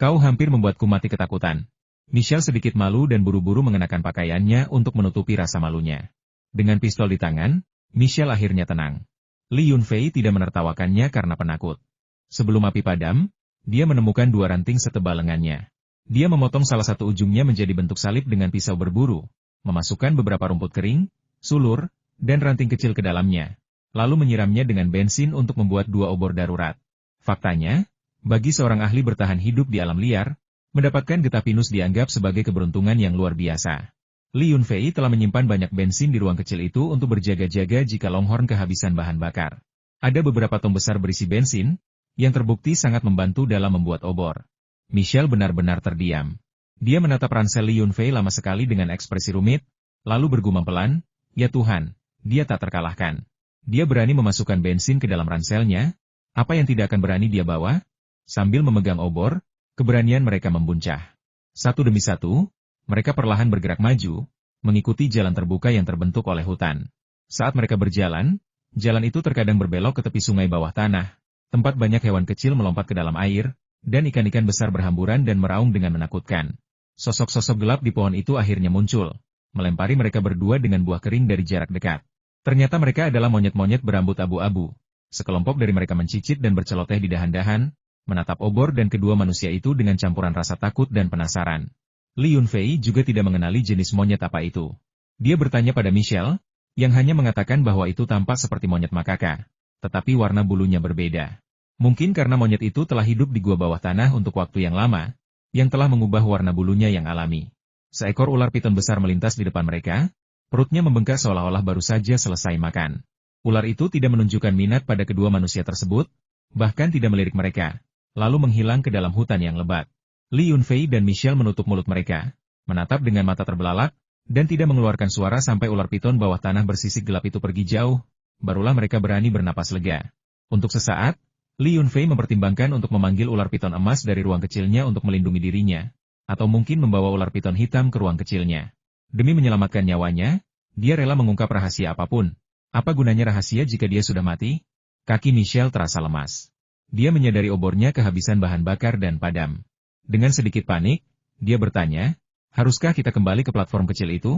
kau hampir membuatku mati ketakutan." Michelle sedikit malu dan buru-buru mengenakan pakaiannya untuk menutupi rasa malunya. Dengan pistol di tangan, Michelle akhirnya tenang. Li Yunfei tidak menertawakannya karena penakut. Sebelum api padam, dia menemukan 2 ranting setebal lengannya. Dia memotong salah satu ujungnya menjadi bentuk salib dengan pisau berburu, memasukkan beberapa rumput kering, sulur, dan ranting kecil ke dalamnya, lalu menyiramnya dengan bensin untuk membuat 2 obor darurat. Faktanya, bagi seorang ahli bertahan hidup di alam liar, mendapatkan getah pinus dianggap sebagai keberuntungan yang luar biasa. Li Yunfei telah menyimpan banyak bensin di ruang kecil itu untuk berjaga-jaga jika Longhorn kehabisan bahan bakar. Ada beberapa tong besar berisi bensin, yang terbukti sangat membantu dalam membuat obor. Michelle benar-benar terdiam. Dia menatap ransel Li Yunfei lama sekali dengan ekspresi rumit, lalu bergumam pelan, "Ya Tuhan, dia tak terkalahkan. Dia berani memasukkan bensin ke dalam ranselnya, apa yang tidak akan berani dia bawa?" Sambil memegang obor, keberanian mereka membuncah. Satu demi satu, mereka perlahan bergerak maju, mengikuti jalan terbuka yang terbentuk oleh hutan. Saat mereka berjalan, jalan itu terkadang berbelok ke tepi sungai bawah tanah, tempat banyak hewan kecil melompat ke dalam air, dan ikan-ikan besar berhamburan dan meraung dengan menakutkan. Sosok-sosok gelap di pohon itu akhirnya muncul, melempari mereka berdua dengan buah kering dari jarak dekat. Ternyata mereka adalah monyet-monyet berambut abu-abu. Sekelompok dari mereka mencicit dan berceloteh di dahan-dahan, menatap obor dan kedua manusia itu dengan campuran rasa takut dan penasaran. Li Yunfei juga tidak mengenali jenis monyet apa itu. Dia bertanya pada Michelle, yang hanya mengatakan bahwa itu tampak seperti monyet makaka, tetapi warna bulunya berbeda. Mungkin karena monyet itu telah hidup di gua bawah tanah untuk waktu yang lama, yang telah mengubah warna bulunya yang alami. Seekor ular piton besar melintas di depan mereka, perutnya membengkak seolah-olah baru saja selesai makan. Ular itu tidak menunjukkan minat pada kedua manusia tersebut, bahkan tidak melirik mereka, lalu menghilang ke dalam hutan yang lebat. Li Yunfei dan Michelle menutup mulut mereka, menatap dengan mata terbelalak, dan tidak mengeluarkan suara sampai ular piton bawah tanah bersisik gelap itu pergi jauh, barulah mereka berani bernapas lega. Untuk sesaat, Li Yunfei mempertimbangkan untuk memanggil ular piton emas dari ruang kecilnya untuk melindungi dirinya, atau mungkin membawa ular piton hitam ke ruang kecilnya. Demi menyelamatkan nyawanya, dia rela mengungkap rahasia apapun. Apa gunanya rahasia jika dia sudah mati? Kaki Michelle terasa lemas. Dia menyadari obornya kehabisan bahan bakar dan padam. Dengan sedikit panik, dia bertanya, haruskah kita kembali ke platform kecil itu?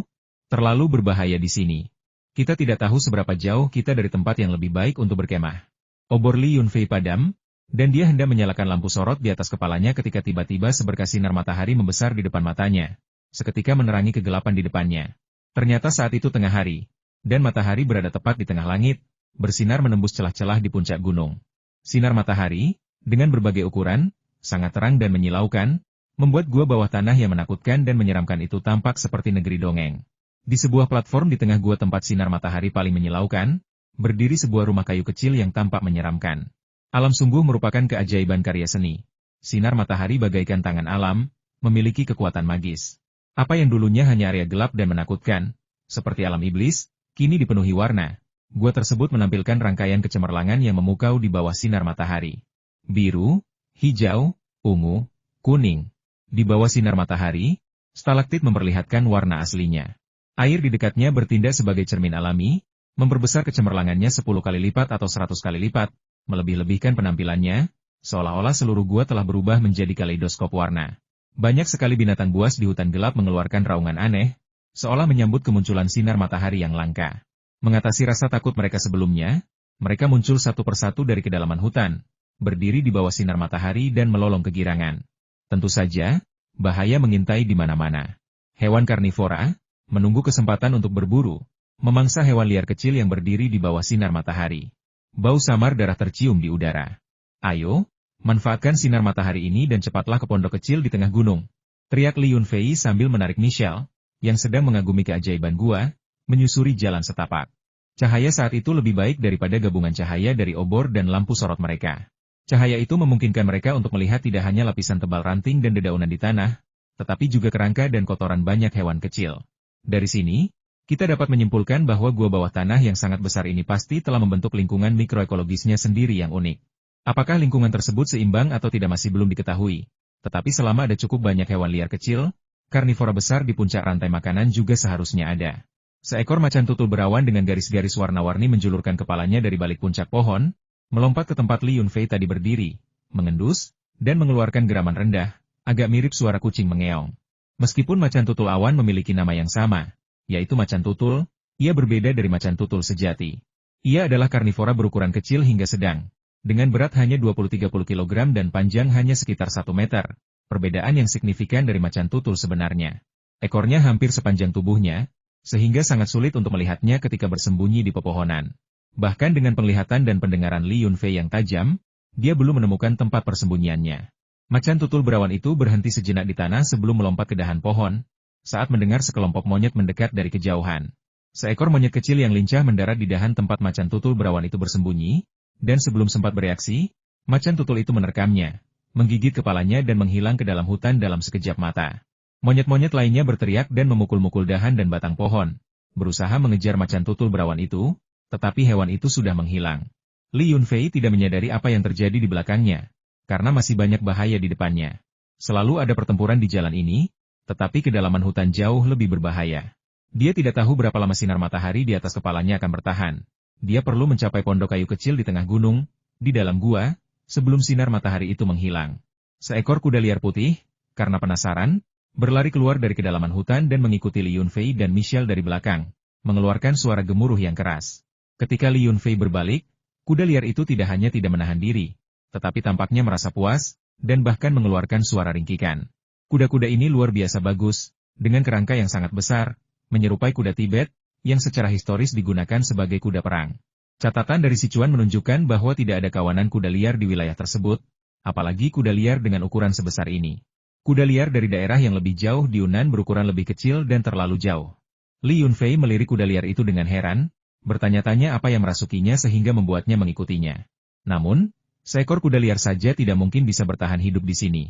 Terlalu berbahaya di sini. Kita tidak tahu seberapa jauh kita dari tempat yang lebih baik untuk berkemah. Obor Li Yunfei padam, dan dia hendak menyalakan lampu sorot di atas kepalanya ketika tiba-tiba seberkas sinar matahari membesar di depan matanya. Seketika menerangi kegelapan di depannya. Ternyata saat itu tengah hari, dan matahari berada tepat di tengah langit, bersinar menembus celah-celah di puncak gunung. Sinar matahari, dengan berbagai ukuran, sangat terang dan menyilaukan, membuat gua bawah tanah yang menakutkan dan menyeramkan itu tampak seperti negeri dongeng. Di sebuah platform di tengah gua tempat sinar matahari paling menyilaukan, berdiri sebuah rumah kayu kecil yang tampak menyeramkan. Alam sungguh merupakan keajaiban karya seni. Sinar matahari bagaikan tangan alam, memiliki kekuatan magis. Apa yang dulunya hanya area gelap dan menakutkan, seperti alam iblis, kini dipenuhi warna. Gua tersebut menampilkan rangkaian kecemerlangan yang memukau di bawah sinar matahari. Biru, hijau, ungu, kuning. Di bawah sinar matahari, stalaktit memperlihatkan warna aslinya. Air di dekatnya bertindak sebagai cermin alami, memperbesar kecemerlangannya 10 kali lipat atau 100 kali lipat, melebih-lebihkan penampilannya, seolah-olah seluruh gua telah berubah menjadi kaleidoskop warna. Banyak sekali binatang buas di hutan gelap mengeluarkan raungan aneh, seolah menyambut kemunculan sinar matahari yang langka. Mengatasi rasa takut mereka sebelumnya, mereka muncul satu persatu dari kedalaman hutan, berdiri di bawah sinar matahari dan melolong kegirangan. Tentu saja, bahaya mengintai di mana-mana. Hewan karnivora, menunggu kesempatan untuk berburu, memangsa hewan liar kecil yang berdiri di bawah sinar matahari. Bau samar darah tercium di udara. Ayo, manfaatkan sinar matahari ini dan cepatlah ke pondok kecil di tengah gunung. Teriak Li Yunfei sambil menarik Michelle, yang sedang mengagumi keajaiban gua, menyusuri jalan setapak. Cahaya saat itu lebih baik daripada gabungan cahaya dari obor dan lampu sorot mereka. Cahaya itu memungkinkan mereka untuk melihat tidak hanya lapisan tebal ranting dan dedaunan di tanah, tetapi juga kerangka dan kotoran banyak hewan kecil. Dari sini, kita dapat menyimpulkan bahwa gua bawah tanah yang sangat besar ini pasti telah membentuk lingkungan mikroekologisnya sendiri yang unik. Apakah lingkungan tersebut seimbang atau tidak masih belum diketahui. Tetapi selama ada cukup banyak hewan liar kecil, karnivora besar di puncak rantai makanan juga seharusnya ada. Seekor macan tutul berawan dengan garis-garis warna-warni menjulurkan kepalanya dari balik puncak pohon, melompat ke tempat Li Yunfei tadi berdiri, mengendus, dan mengeluarkan geraman rendah, agak mirip suara kucing mengeong. Meskipun macan tutul awan memiliki nama yang sama, yaitu macan tutul, ia berbeda dari macan tutul sejati. Ia adalah karnivora berukuran kecil hingga sedang. Dengan berat hanya 20-30 kg dan panjang hanya sekitar 1 meter, perbedaan yang signifikan dari macan tutul sebenarnya. Ekornya hampir sepanjang tubuhnya, sehingga sangat sulit untuk melihatnya ketika bersembunyi di pepohonan. Bahkan dengan penglihatan dan pendengaran Li Yunfei yang tajam, dia belum menemukan tempat persembunyiannya. Macan tutul berawan itu berhenti sejenak di tanah sebelum melompat ke dahan pohon, saat mendengar sekelompok monyet mendekat dari kejauhan. Seekor monyet kecil yang lincah mendarat di dahan tempat macan tutul berawan itu bersembunyi, dan sebelum sempat bereaksi, macan tutul itu menerkamnya, menggigit kepalanya dan menghilang ke dalam hutan dalam sekejap mata. Monyet-monyet lainnya berteriak dan memukul-mukul dahan dan batang pohon, berusaha mengejar macan tutul berawan itu, tetapi hewan itu sudah menghilang. Li Yunfei tidak menyadari apa yang terjadi di belakangnya, karena masih banyak bahaya di depannya. Selalu ada pertempuran di jalan ini, tetapi kedalaman hutan jauh lebih berbahaya. Dia tidak tahu berapa lama sinar matahari di atas kepalanya akan bertahan. Dia perlu mencapai pondok kayu kecil di tengah gunung, di dalam gua, sebelum sinar matahari itu menghilang. Seekor kuda liar putih, karena penasaran, berlari keluar dari kedalaman hutan dan mengikuti Li Yunfei dan Michelle dari belakang, mengeluarkan suara gemuruh yang keras. Ketika Li Yunfei berbalik, kuda liar itu tidak hanya tidak menahan diri, tetapi tampaknya merasa puas, dan bahkan mengeluarkan suara ringkikan. Kuda-kuda ini luar biasa bagus, dengan kerangka yang sangat besar, menyerupai kuda Tibet, yang secara historis digunakan sebagai kuda perang. Catatan dari Sichuan menunjukkan bahwa tidak ada kawanan kuda liar di wilayah tersebut, apalagi kuda liar dengan ukuran sebesar ini. Kuda liar dari daerah yang lebih jauh di Yunnan berukuran lebih kecil dan terlalu jauh. Li Yunfei melirik kuda liar itu dengan heran, bertanya-tanya apa yang merasukinya sehingga membuatnya mengikutinya. Namun, seekor kuda liar saja tidak mungkin bisa bertahan hidup di sini.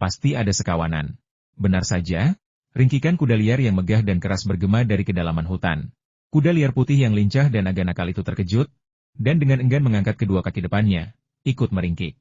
Pasti ada sekawanan. Benar saja, ringkikan kuda liar yang megah dan keras bergema dari kedalaman hutan. Kuda liar putih yang lincah dan agak nakal itu terkejut, dan dengan enggan mengangkat kedua kaki depannya, ikut meringkik.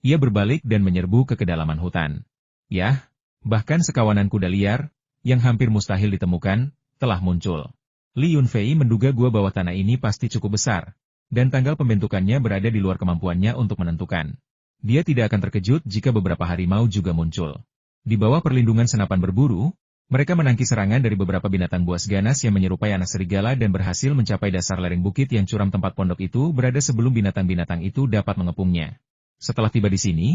Ia berbalik dan menyerbu ke kedalaman hutan. Yah, bahkan sekawanan kuda liar, yang hampir mustahil ditemukan, telah muncul. Li Yunfei menduga gua bawah tanah ini pasti cukup besar, dan tanggal pembentukannya berada di luar kemampuannya untuk menentukan. Dia tidak akan terkejut jika beberapa harimau juga muncul. Di bawah perlindungan senapan berburu, mereka menangkis serangan dari beberapa binatang buas ganas yang menyerupai anak serigala dan berhasil mencapai dasar lereng bukit yang curam tempat pondok itu berada sebelum binatang-binatang itu dapat mengepungnya. Setelah tiba di sini,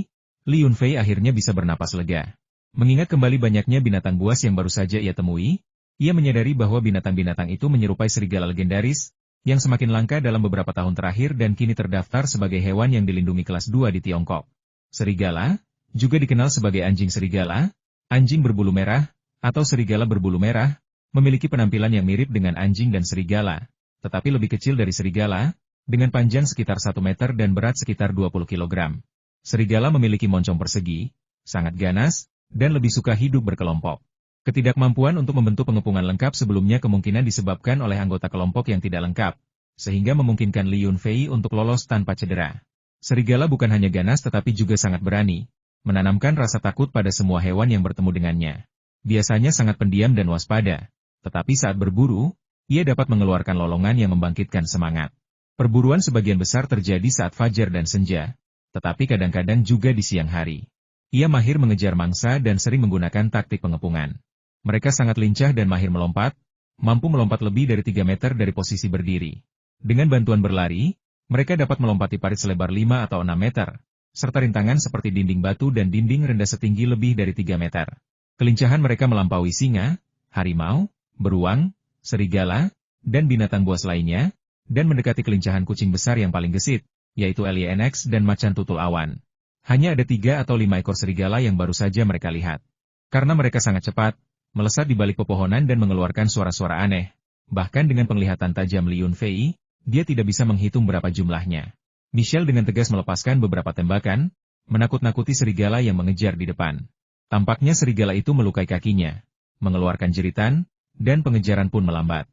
Li Yunfei akhirnya bisa bernapas lega. Mengingat kembali banyaknya binatang buas yang baru saja ia temui, ia menyadari bahwa binatang-binatang itu menyerupai serigala legendaris, yang semakin langka dalam beberapa tahun terakhir dan kini terdaftar sebagai hewan yang dilindungi kelas 2 di Tiongkok. Serigala, juga dikenal sebagai anjing serigala, anjing berbulu merah, atau serigala berbulu merah, memiliki penampilan yang mirip dengan anjing dan serigala, tetapi lebih kecil dari serigala, dengan panjang sekitar 1 meter dan berat sekitar 20 kg. Serigala memiliki moncong persegi, sangat ganas, dan lebih suka hidup berkelompok. Ketidakmampuan untuk membentuk pengepungan lengkap sebelumnya kemungkinan disebabkan oleh anggota kelompok yang tidak lengkap, sehingga memungkinkan Li Yunfei untuk lolos tanpa cedera. Serigala bukan hanya ganas tetapi juga sangat berani, menanamkan rasa takut pada semua hewan yang bertemu dengannya. Biasanya sangat pendiam dan waspada, tetapi saat berburu, ia dapat mengeluarkan lolongan yang membangkitkan semangat. Perburuan sebagian besar terjadi saat fajar dan senja, tetapi kadang-kadang juga di siang hari. Ia mahir mengejar mangsa dan sering menggunakan taktik pengepungan. Mereka sangat lincah dan mahir melompat, mampu melompat lebih dari 3 meter dari posisi berdiri. Dengan bantuan berlari, mereka dapat melompati parit selebar 5 atau 6 meter, serta rintangan seperti dinding batu dan dinding rendah setinggi lebih dari 3 meter. Kelincahan mereka melampaui singa, harimau, beruang, serigala, dan binatang buas lainnya, dan mendekati kelincahan kucing besar yang paling gesit, yaitu LYNX dan macan tutul awan. Hanya ada 3 atau 5 ekor serigala yang baru saja mereka lihat. Karena mereka sangat cepat, melesat di balik pepohonan dan mengeluarkan suara-suara aneh. Bahkan dengan penglihatan tajam Li Yunfei, dia tidak bisa menghitung berapa jumlahnya. Michelle dengan tegas melepaskan beberapa tembakan, menakut-nakuti serigala yang mengejar di depan. Tampaknya serigala itu melukai kakinya, mengeluarkan jeritan, dan pengejaran pun melambat.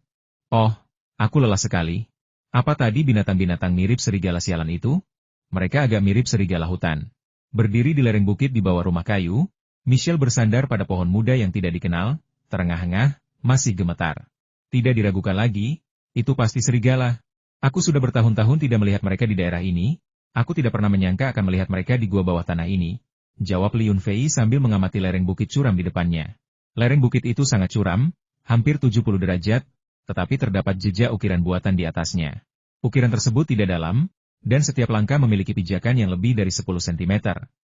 Oh, aku lelah sekali. Apa tadi binatang-binatang mirip serigala sialan itu? Mereka agak mirip serigala hutan. Berdiri di lereng bukit di bawah rumah kayu, Michelle bersandar pada pohon muda yang tidak dikenal, terengah-engah, masih gemetar. Tidak diragukan lagi, itu pasti serigala. Aku sudah bertahun-tahun tidak melihat mereka di daerah ini, aku tidak pernah menyangka akan melihat mereka di gua bawah tanah ini, jawab Li Yunfei sambil mengamati lereng bukit curam di depannya. Lereng bukit itu sangat curam, hampir 70 derajat, tetapi terdapat jejak ukiran buatan di atasnya. Ukiran tersebut tidak dalam, dan setiap langkah memiliki pijakan yang lebih dari 10 cm.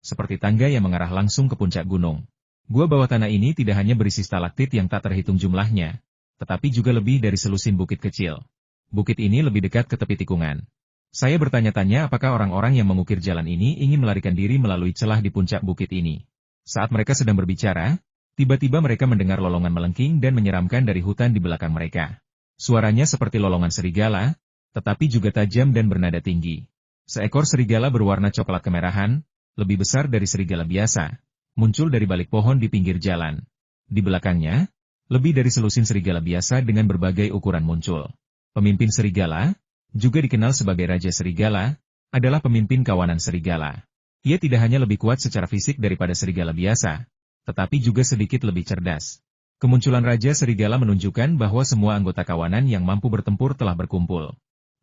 Seperti tangga yang mengarah langsung ke puncak gunung. Gua bawah tanah ini tidak hanya berisi stalaktit yang tak terhitung jumlahnya, tetapi juga lebih dari selusin bukit kecil. Bukit ini lebih dekat ke tepi tikungan. Saya bertanya-tanya apakah orang-orang yang mengukir jalan ini ingin melarikan diri melalui celah di puncak bukit ini. Saat mereka sedang berbicara, tiba-tiba mereka mendengar lolongan melengking dan menyeramkan dari hutan di belakang mereka. Suaranya seperti lolongan serigala, tetapi juga tajam dan bernada tinggi. Seekor serigala berwarna coklat kemerahan, lebih besar dari serigala biasa, muncul dari balik pohon di pinggir jalan. Di belakangnya, lebih dari selusin serigala biasa dengan berbagai ukuran muncul. Pemimpin serigala, juga dikenal sebagai Raja Serigala, adalah pemimpin kawanan serigala. Ia tidak hanya lebih kuat secara fisik daripada serigala biasa, tetapi juga sedikit lebih cerdas. Kemunculan Raja Serigala menunjukkan bahwa semua anggota kawanan yang mampu bertempur telah berkumpul.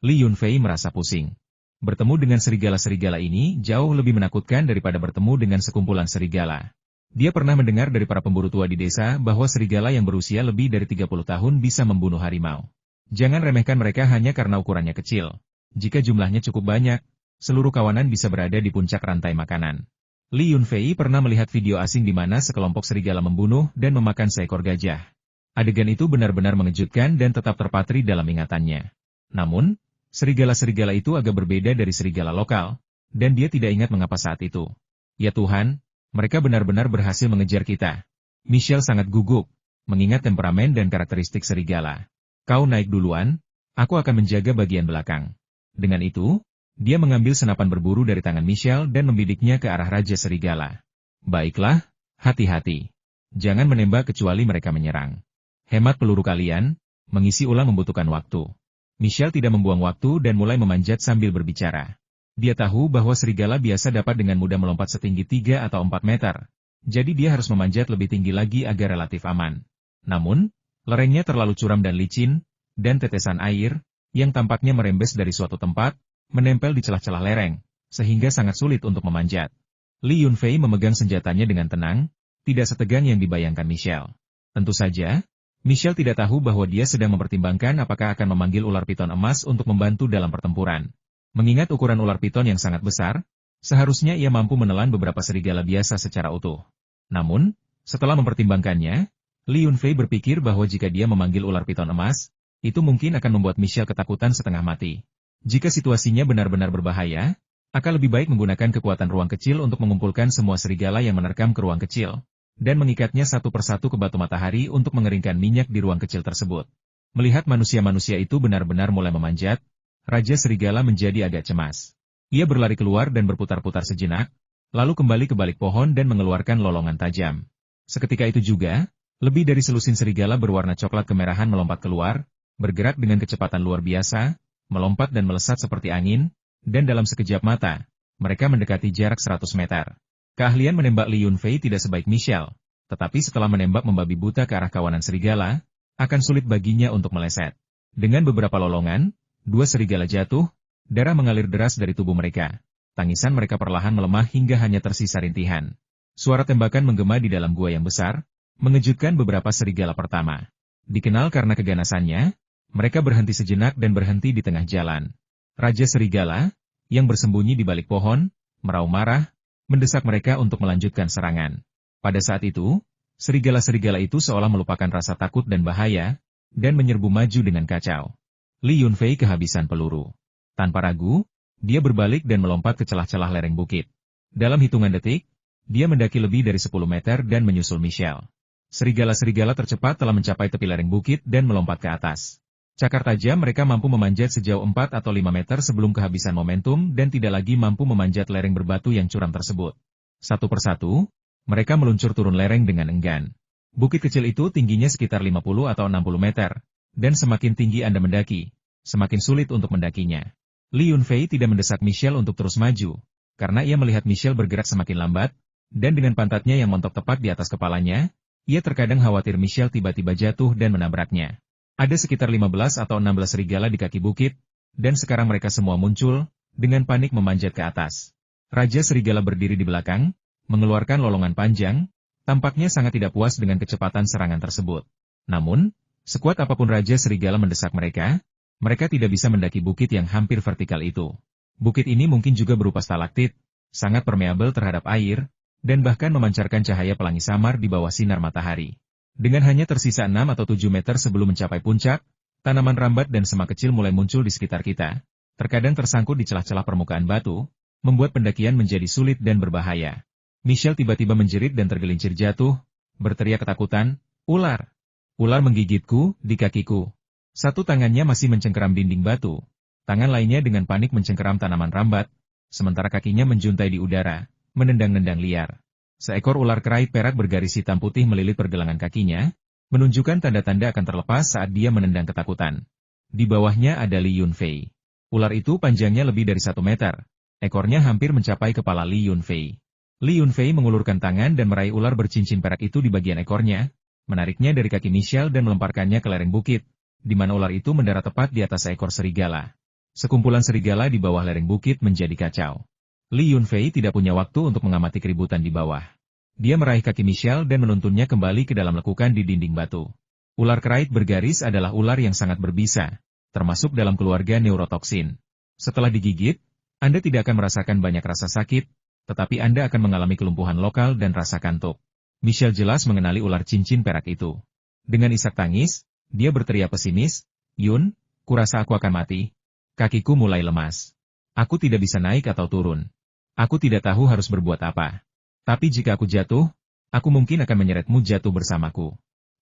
Li Yunfei merasa pusing. Bertemu dengan serigala-serigala ini jauh lebih menakutkan daripada bertemu dengan sekumpulan serigala. Dia pernah mendengar dari para pemburu tua di desa bahwa serigala yang berusia lebih dari 30 tahun bisa membunuh harimau. Jangan remehkan mereka hanya karena ukurannya kecil. Jika jumlahnya cukup banyak, seluruh kawanan bisa berada di puncak rantai makanan. Li Yunfei pernah melihat video asing di mana sekelompok serigala membunuh dan memakan seekor gajah. Adegan itu benar-benar mengejutkan dan tetap terpatri dalam ingatannya. Namun, serigala-serigala itu agak berbeda dari serigala lokal, dan dia tidak ingat mengapa saat itu. Ya Tuhan, mereka benar-benar berhasil mengejar kita. Michelle sangat gugup, mengingat temperamen dan karakteristik serigala. Kau naik duluan, aku akan menjaga bagian belakang. Dengan itu, dia mengambil senapan berburu dari tangan Michelle dan membidiknya ke arah Raja Serigala. Baiklah, hati-hati. Jangan menembak kecuali mereka menyerang. Hemat peluru kalian, mengisi ulang membutuhkan waktu. Michelle tidak membuang waktu dan mulai memanjat sambil berbicara. Dia tahu bahwa serigala biasa dapat dengan mudah melompat setinggi 3 atau 4 meter. Jadi dia harus memanjat lebih tinggi lagi agar relatif aman. Namun, Lerengnya terlalu curam dan licin, dan tetesan air, yang tampaknya merembes dari suatu tempat, menempel di celah-celah lereng, sehingga sangat sulit untuk memanjat. Li Yunfei memegang senjatanya dengan tenang, tidak setegang yang dibayangkan Michelle. Tentu saja, Michelle tidak tahu bahwa dia sedang mempertimbangkan apakah akan memanggil ular piton emas untuk membantu dalam pertempuran. Mengingat ukuran ular piton yang sangat besar, seharusnya ia mampu menelan beberapa serigala biasa secara utuh. Namun, setelah mempertimbangkannya, Li Yunfei berpikir bahwa jika dia memanggil ular piton emas, itu mungkin akan membuat Michelle ketakutan setengah mati. Jika situasinya benar-benar berbahaya, akan lebih baik menggunakan kekuatan ruang kecil untuk mengumpulkan semua serigala yang menerkam ke ruang kecil, dan mengikatnya satu persatu ke batu matahari untuk mengeringkan minyak di ruang kecil tersebut. Melihat manusia-manusia itu benar-benar mulai memanjat, Raja Serigala menjadi agak cemas. Ia berlari keluar dan berputar-putar sejenak, lalu kembali ke balik pohon dan mengeluarkan lolongan tajam. Seketika itu juga, lebih dari selusin serigala berwarna coklat kemerahan melompat keluar, bergerak dengan kecepatan luar biasa, melompat dan melesat seperti angin, dan dalam sekejap mata, mereka mendekati jarak 100 meter. Keahlian menembak Li Yunfei tidak sebaik Michelle, tetapi setelah menembak membabi buta ke arah kawanan serigala, akan sulit baginya untuk meleset. Dengan beberapa lolongan, 2 serigala jatuh, darah mengalir deras dari tubuh mereka. Tangisan mereka perlahan melemah hingga hanya tersisa rintihan. Suara tembakan menggema di dalam gua yang besar, mengejutkan beberapa serigala pertama. Dikenal karena keganasannya, mereka berhenti sejenak dan berhenti di tengah jalan. Raja Serigala, yang bersembunyi di balik pohon, meraung marah, mendesak mereka untuk melanjutkan serangan. Pada saat itu, serigala-serigala itu seolah melupakan rasa takut dan bahaya, dan menyerbu maju dengan kacau. Li Yunfei kehabisan peluru. Tanpa ragu, dia berbalik dan melompat ke celah-celah lereng bukit. Dalam hitungan detik, dia mendaki lebih dari 10 meter dan menyusul Michelle. Serigala-serigala tercepat telah mencapai tepi lereng bukit dan melompat ke atas. Cakar tajam mereka mampu memanjat sejauh 4 atau 5 meter sebelum kehabisan momentum dan tidak lagi mampu memanjat lereng berbatu yang curam tersebut. Satu persatu, mereka meluncur turun lereng dengan enggan. Bukit kecil itu tingginya sekitar 50 atau 60 meter, dan semakin tinggi Anda mendaki, semakin sulit untuk mendakinya. Li Yunfei tidak mendesak Michelle untuk terus maju, karena ia melihat Michelle bergerak semakin lambat, dan dengan pantatnya yang montok tepat di atas kepalanya, ia terkadang khawatir Michelle tiba-tiba jatuh dan menabraknya. Ada sekitar 15 atau 16 serigala di kaki bukit, dan sekarang mereka semua muncul, dengan panik memanjat ke atas. Raja Serigala berdiri di belakang, mengeluarkan lolongan panjang, tampaknya sangat tidak puas dengan kecepatan serangan tersebut. Namun, sekuat apapun Raja Serigala mendesak mereka tidak bisa mendaki bukit yang hampir vertikal itu. Bukit ini mungkin juga berupa stalaktit, sangat permeabel terhadap air, dan bahkan memancarkan cahaya pelangi samar di bawah sinar matahari. Dengan hanya tersisa 6 atau 7 meter sebelum mencapai puncak, tanaman rambat dan semak kecil mulai muncul di sekitar kita, terkadang tersangkut di celah-celah permukaan batu, membuat pendakian menjadi sulit dan berbahaya. Michelle tiba-tiba menjerit dan tergelincir jatuh, berteriak ketakutan, "Ular! Ular menggigitku, di kakiku." Satu tangannya masih mencengkeram dinding batu, tangan lainnya dengan panik mencengkeram tanaman rambat, sementara kakinya menjuntai di udara, menendang-nendang liar. Seekor ular keraih perak bergaris hitam putih melilit pergelangan kakinya, menunjukkan tanda-tanda akan terlepas saat dia menendang ketakutan. Di bawahnya ada Li Yunfei. Ular itu panjangnya lebih dari 1 meter. Ekornya hampir mencapai kepala Li Yunfei. Li Yunfei mengulurkan tangan dan meraih ular bercincin perak itu di bagian ekornya, menariknya dari kaki Michelle dan melemparkannya ke lereng bukit, di mana ular itu mendarat tepat di atas seekor serigala. Sekumpulan serigala di bawah lereng bukit menjadi kacau. Li Yunfei tidak punya waktu untuk mengamati keributan di bawah. Dia meraih kaki Michelle dan menuntunnya kembali ke dalam lekukan di dinding batu. Ular krait bergaris adalah ular yang sangat berbisa, termasuk dalam keluarga neurotoksin. Setelah digigit, Anda tidak akan merasakan banyak rasa sakit, tetapi Anda akan mengalami kelumpuhan lokal dan rasa kantuk. Michelle jelas mengenali ular cincin perak itu. Dengan isak tangis, dia berteriak pesimis, "Yun, kurasa aku akan mati. Kakiku mulai lemas. Aku tidak bisa naik atau turun. Aku tidak tahu harus berbuat apa. Tapi jika aku jatuh, aku mungkin akan menyeretmu jatuh bersamaku.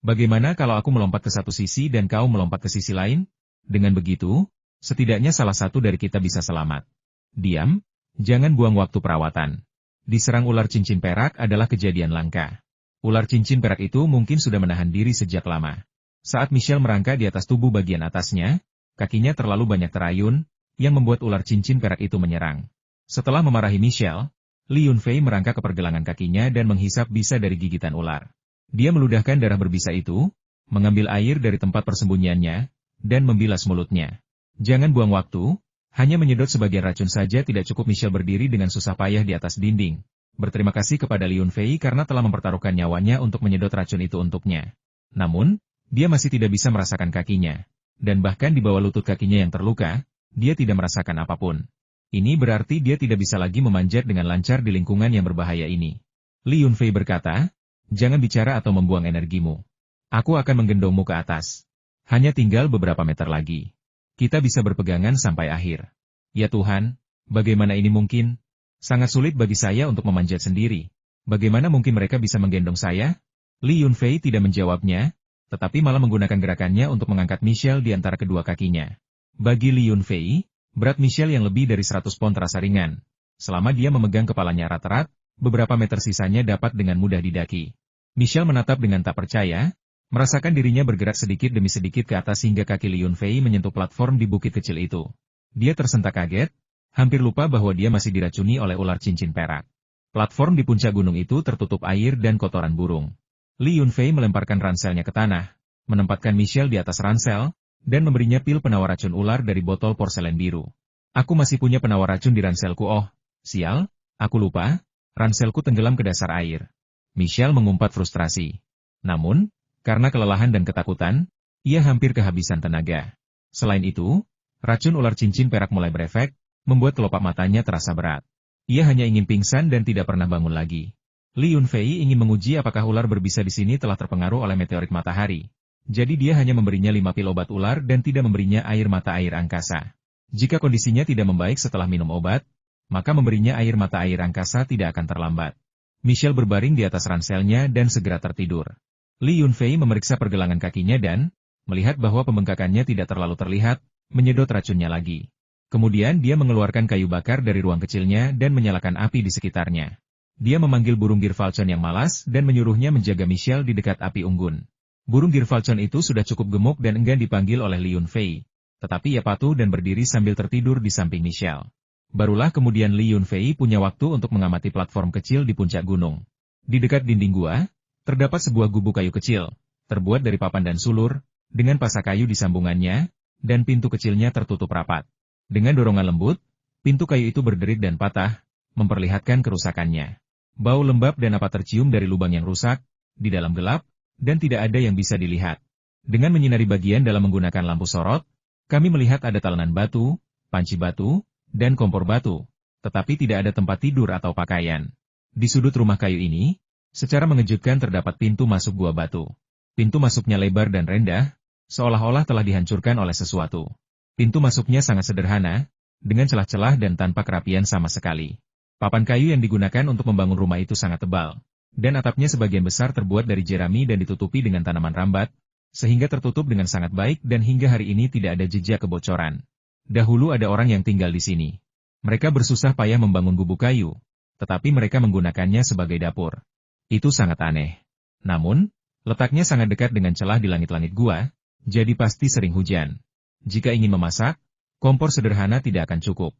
Bagaimana kalau aku melompat ke satu sisi dan kau melompat ke sisi lain? Dengan begitu, setidaknya salah satu dari kita bisa selamat." Diam, jangan buang waktu perawatan. Diserang ular cincin perak adalah kejadian langka. Ular cincin perak itu mungkin sudah menahan diri sejak lama. Saat Michelle merangkak di atas tubuh bagian atasnya, kakinya terlalu banyak terayun, yang membuat ular cincin perak itu menyerang. Setelah memarahi Michelle, Li Yunfei merangkak ke pergelangan kakinya dan menghisap bisa dari gigitan ular. Dia meludahkan darah berbisa itu, mengambil air dari tempat persembunyiannya, dan membilas mulutnya. Jangan buang waktu, hanya menyedot sebagian racun saja tidak cukup. Michelle berdiri dengan susah payah di atas dinding. Berterima kasih kepada Li Yunfei karena telah mempertaruhkan nyawanya untuk menyedot racun itu untuknya. Namun, dia masih tidak bisa merasakan kakinya. Dan bahkan di bawah lutut kakinya yang terluka, dia tidak merasakan apapun. Ini berarti dia tidak bisa lagi memanjat dengan lancar di lingkungan yang berbahaya ini. Li Yunfei berkata, jangan bicara atau membuang energimu. Aku akan menggendongmu ke atas. Hanya tinggal beberapa meter lagi. Kita bisa berpegangan sampai akhir. Ya Tuhan, bagaimana ini mungkin? Sangat sulit bagi saya untuk memanjat sendiri. Bagaimana mungkin mereka bisa menggendong saya? Li Yunfei tidak menjawabnya, tetapi malah menggunakan gerakannya untuk mengangkat Michelle di antara kedua kakinya. Bagi Li Yunfei, berat Michelle yang lebih dari 100 pon terasa ringan. Selama dia memegang kepalanya erat-erat, beberapa meter sisanya dapat dengan mudah didaki. Michelle menatap dengan tak percaya, merasakan dirinya bergerak sedikit demi sedikit ke atas hingga kaki Li Yunfei menyentuh platform di bukit kecil itu. Dia tersentak kaget, hampir lupa bahwa dia masih diracuni oleh ular cincin perak. Platform di puncak gunung itu tertutup air dan kotoran burung. Li Yunfei melemparkan ranselnya ke tanah, menempatkan Michelle di atas ransel, dan memberinya pil penawar racun ular dari botol porselen biru. Aku masih punya penawar racun di ranselku. Oh, sial, aku lupa, ranselku tenggelam ke dasar air. Michelle mengumpat frustrasi. Namun, karena kelelahan dan ketakutan, ia hampir kehabisan tenaga. Selain itu, racun ular cincin perak mulai berefek, membuat kelopak matanya terasa berat. Ia hanya ingin pingsan dan tidak pernah bangun lagi. Li Yunfei ingin menguji apakah ular berbisa di sini telah terpengaruh oleh meteorit matahari. Jadi dia hanya memberinya 5 pil obat ular dan tidak memberinya air mata air angkasa. Jika kondisinya tidak membaik setelah minum obat, maka memberinya air mata air angkasa tidak akan terlambat. Michelle berbaring di atas ranselnya dan segera tertidur. Li Yunfei memeriksa pergelangan kakinya dan, melihat bahwa pembengkakannya tidak terlalu terlihat, menyedot racunnya lagi. Kemudian dia mengeluarkan kayu bakar dari ruang kecilnya dan menyalakan api di sekitarnya. Dia memanggil burung Girfalcon yang malas dan menyuruhnya menjaga Michelle di dekat api unggun. Burung Girfalcon itu sudah cukup gemuk dan enggan dipanggil oleh Li Yunfei, tetapi ia patuh dan berdiri sambil tertidur di samping Michelle. Barulah kemudian Li Yunfei punya waktu untuk mengamati platform kecil di puncak gunung. Di dekat dinding gua, terdapat sebuah gubuk kayu kecil, terbuat dari papan dan sulur, dengan pasak kayu di sambungannya, dan pintu kecilnya tertutup rapat. Dengan dorongan lembut, pintu kayu itu berderit dan patah, memperlihatkan kerusakannya. Bau lembab dan apa tercium dari lubang yang rusak, di dalam gelap, dan tidak ada yang bisa dilihat. Dengan menyinari bagian dalam menggunakan lampu sorot, kami melihat ada talenan batu, panci batu, dan kompor batu, tetapi tidak ada tempat tidur atau pakaian. Di sudut rumah kayu ini, secara mengejutkan terdapat pintu masuk gua batu. Pintu masuknya lebar dan rendah, seolah-olah telah dihancurkan oleh sesuatu. Pintu masuknya sangat sederhana, dengan celah-celah dan tanpa kerapian sama sekali. Papan kayu yang digunakan untuk membangun rumah itu sangat tebal, dan atapnya sebagian besar terbuat dari jerami dan ditutupi dengan tanaman rambat, sehingga tertutup dengan sangat baik dan hingga hari ini tidak ada jejak kebocoran. Dahulu ada orang yang tinggal di sini. Mereka bersusah payah membangun gubuk kayu, tetapi mereka menggunakannya sebagai dapur. Itu sangat aneh. Namun, letaknya sangat dekat dengan celah di langit-langit gua, jadi pasti sering hujan. Jika ingin memasak, kompor sederhana tidak akan cukup.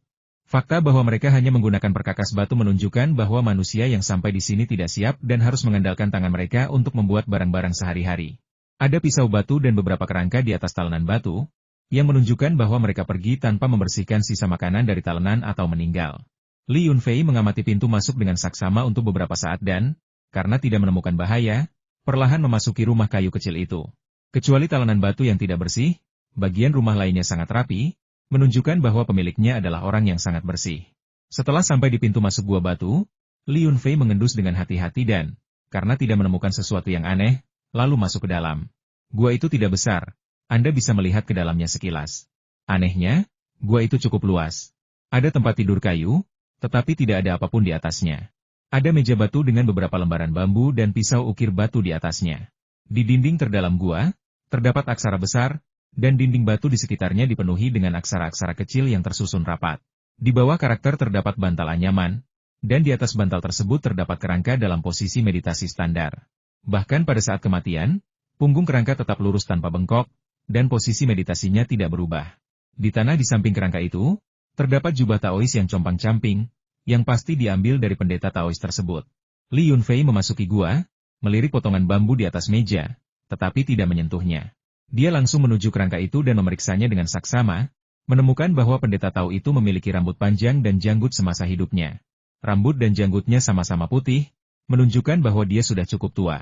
Fakta bahwa mereka hanya menggunakan perkakas batu menunjukkan bahwa manusia yang sampai di sini tidak siap dan harus mengandalkan tangan mereka untuk membuat barang-barang sehari-hari. Ada pisau batu dan beberapa kerangka di atas talenan batu, yang menunjukkan bahwa mereka pergi tanpa membersihkan sisa makanan dari talenan atau meninggal. Li Yunfei mengamati pintu masuk dengan saksama untuk beberapa saat dan, karena tidak menemukan bahaya, perlahan memasuki rumah kayu kecil itu. Kecuali talenan batu yang tidak bersih, bagian rumah lainnya sangat rapi, menunjukkan bahwa pemiliknya adalah orang yang sangat bersih. Setelah sampai di pintu masuk gua batu, Li Yunfei mengendus dengan hati-hati dan, karena tidak menemukan sesuatu yang aneh, lalu masuk ke dalam. Gua itu tidak besar, Anda bisa melihat ke dalamnya sekilas. Anehnya, gua itu cukup luas. Ada tempat tidur kayu, tetapi tidak ada apapun di atasnya. Ada meja batu dengan beberapa lembaran bambu dan pisau ukir batu di atasnya. Di dinding terdalam gua, terdapat aksara besar, dan dinding batu di sekitarnya dipenuhi dengan aksara-aksara kecil yang tersusun rapat. Di bawah karakter terdapat bantal anyaman, dan di atas bantal tersebut terdapat kerangka dalam posisi meditasi standar. Bahkan pada saat kematian, punggung kerangka tetap lurus tanpa bengkok, dan posisi meditasinya tidak berubah. Di tanah di samping kerangka itu, terdapat jubah Taois yang compang-camping, yang pasti diambil dari pendeta Taois tersebut. Li Yunfei memasuki gua, melirik potongan bambu di atas meja, tetapi tidak menyentuhnya. Dia langsung menuju kerangka itu dan memeriksanya dengan saksama, menemukan bahwa pendeta Tao itu memiliki rambut panjang dan janggut semasa hidupnya. Rambut dan janggutnya sama-sama putih, menunjukkan bahwa dia sudah cukup tua.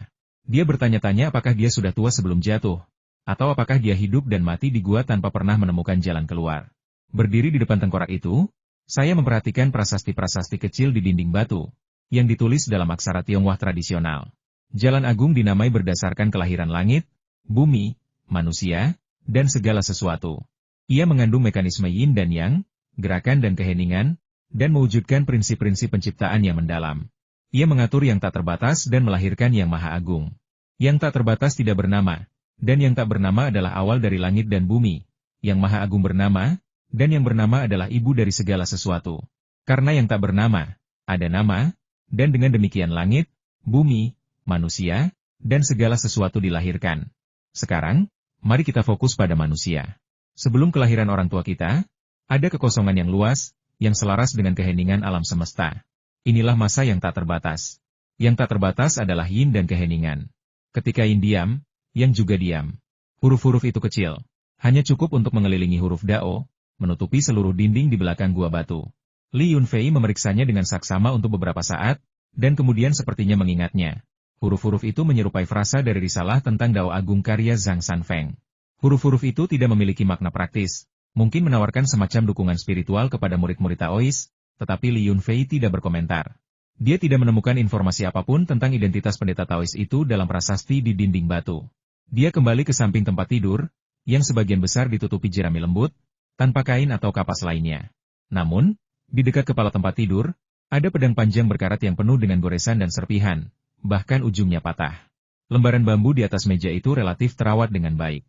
Dia bertanya-tanya apakah dia sudah tua sebelum jatuh, atau apakah dia hidup dan mati di gua tanpa pernah menemukan jalan keluar. Berdiri di depan tengkorak itu, saya memperhatikan prasasti-prasasti kecil di dinding batu, yang ditulis dalam aksara Tionghoa tradisional. Jalan Agung dinamai berdasarkan kelahiran langit, bumi, manusia, dan segala sesuatu. Ia mengandung mekanisme yin dan yang, gerakan dan keheningan, dan mewujudkan prinsip-prinsip penciptaan yang mendalam. Ia mengatur yang tak terbatas dan melahirkan yang maha agung. Yang tak terbatas tidak bernama, dan yang tak bernama adalah awal dari langit dan bumi. Yang maha agung bernama, dan yang bernama adalah ibu dari segala sesuatu. Karena yang tak bernama, ada nama, dan dengan demikian langit, bumi, manusia, dan segala sesuatu dilahirkan. Sekarang, mari kita fokus pada manusia. Sebelum kelahiran orang tua kita, ada kekosongan yang luas, yang selaras dengan keheningan alam semesta. Inilah masa yang tak terbatas. Yang tak terbatas adalah yin dan keheningan. Ketika yin diam, yang juga diam. Huruf-huruf itu kecil, hanya cukup untuk mengelilingi huruf Dao, menutupi seluruh dinding di belakang gua batu. Li Yunfei memeriksanya dengan saksama untuk beberapa saat, dan kemudian sepertinya mengingatnya. Huruf-huruf itu menyerupai frasa dari risalah tentang Dao Agung karya Zhang Sanfeng. Huruf-huruf itu tidak memiliki makna praktis, mungkin menawarkan semacam dukungan spiritual kepada murid-murid Taois, tetapi Li Yunfei tidak berkomentar. Dia tidak menemukan informasi apapun tentang identitas pendeta Taois itu dalam prasasti di dinding batu. Dia kembali ke samping tempat tidur, yang sebagian besar ditutupi jerami lembut, tanpa kain atau kapas lainnya. Namun, di dekat kepala tempat tidur, ada pedang panjang berkarat yang penuh dengan goresan dan serpihan, bahkan ujungnya patah. Lembaran bambu di atas meja itu relatif terawat dengan baik.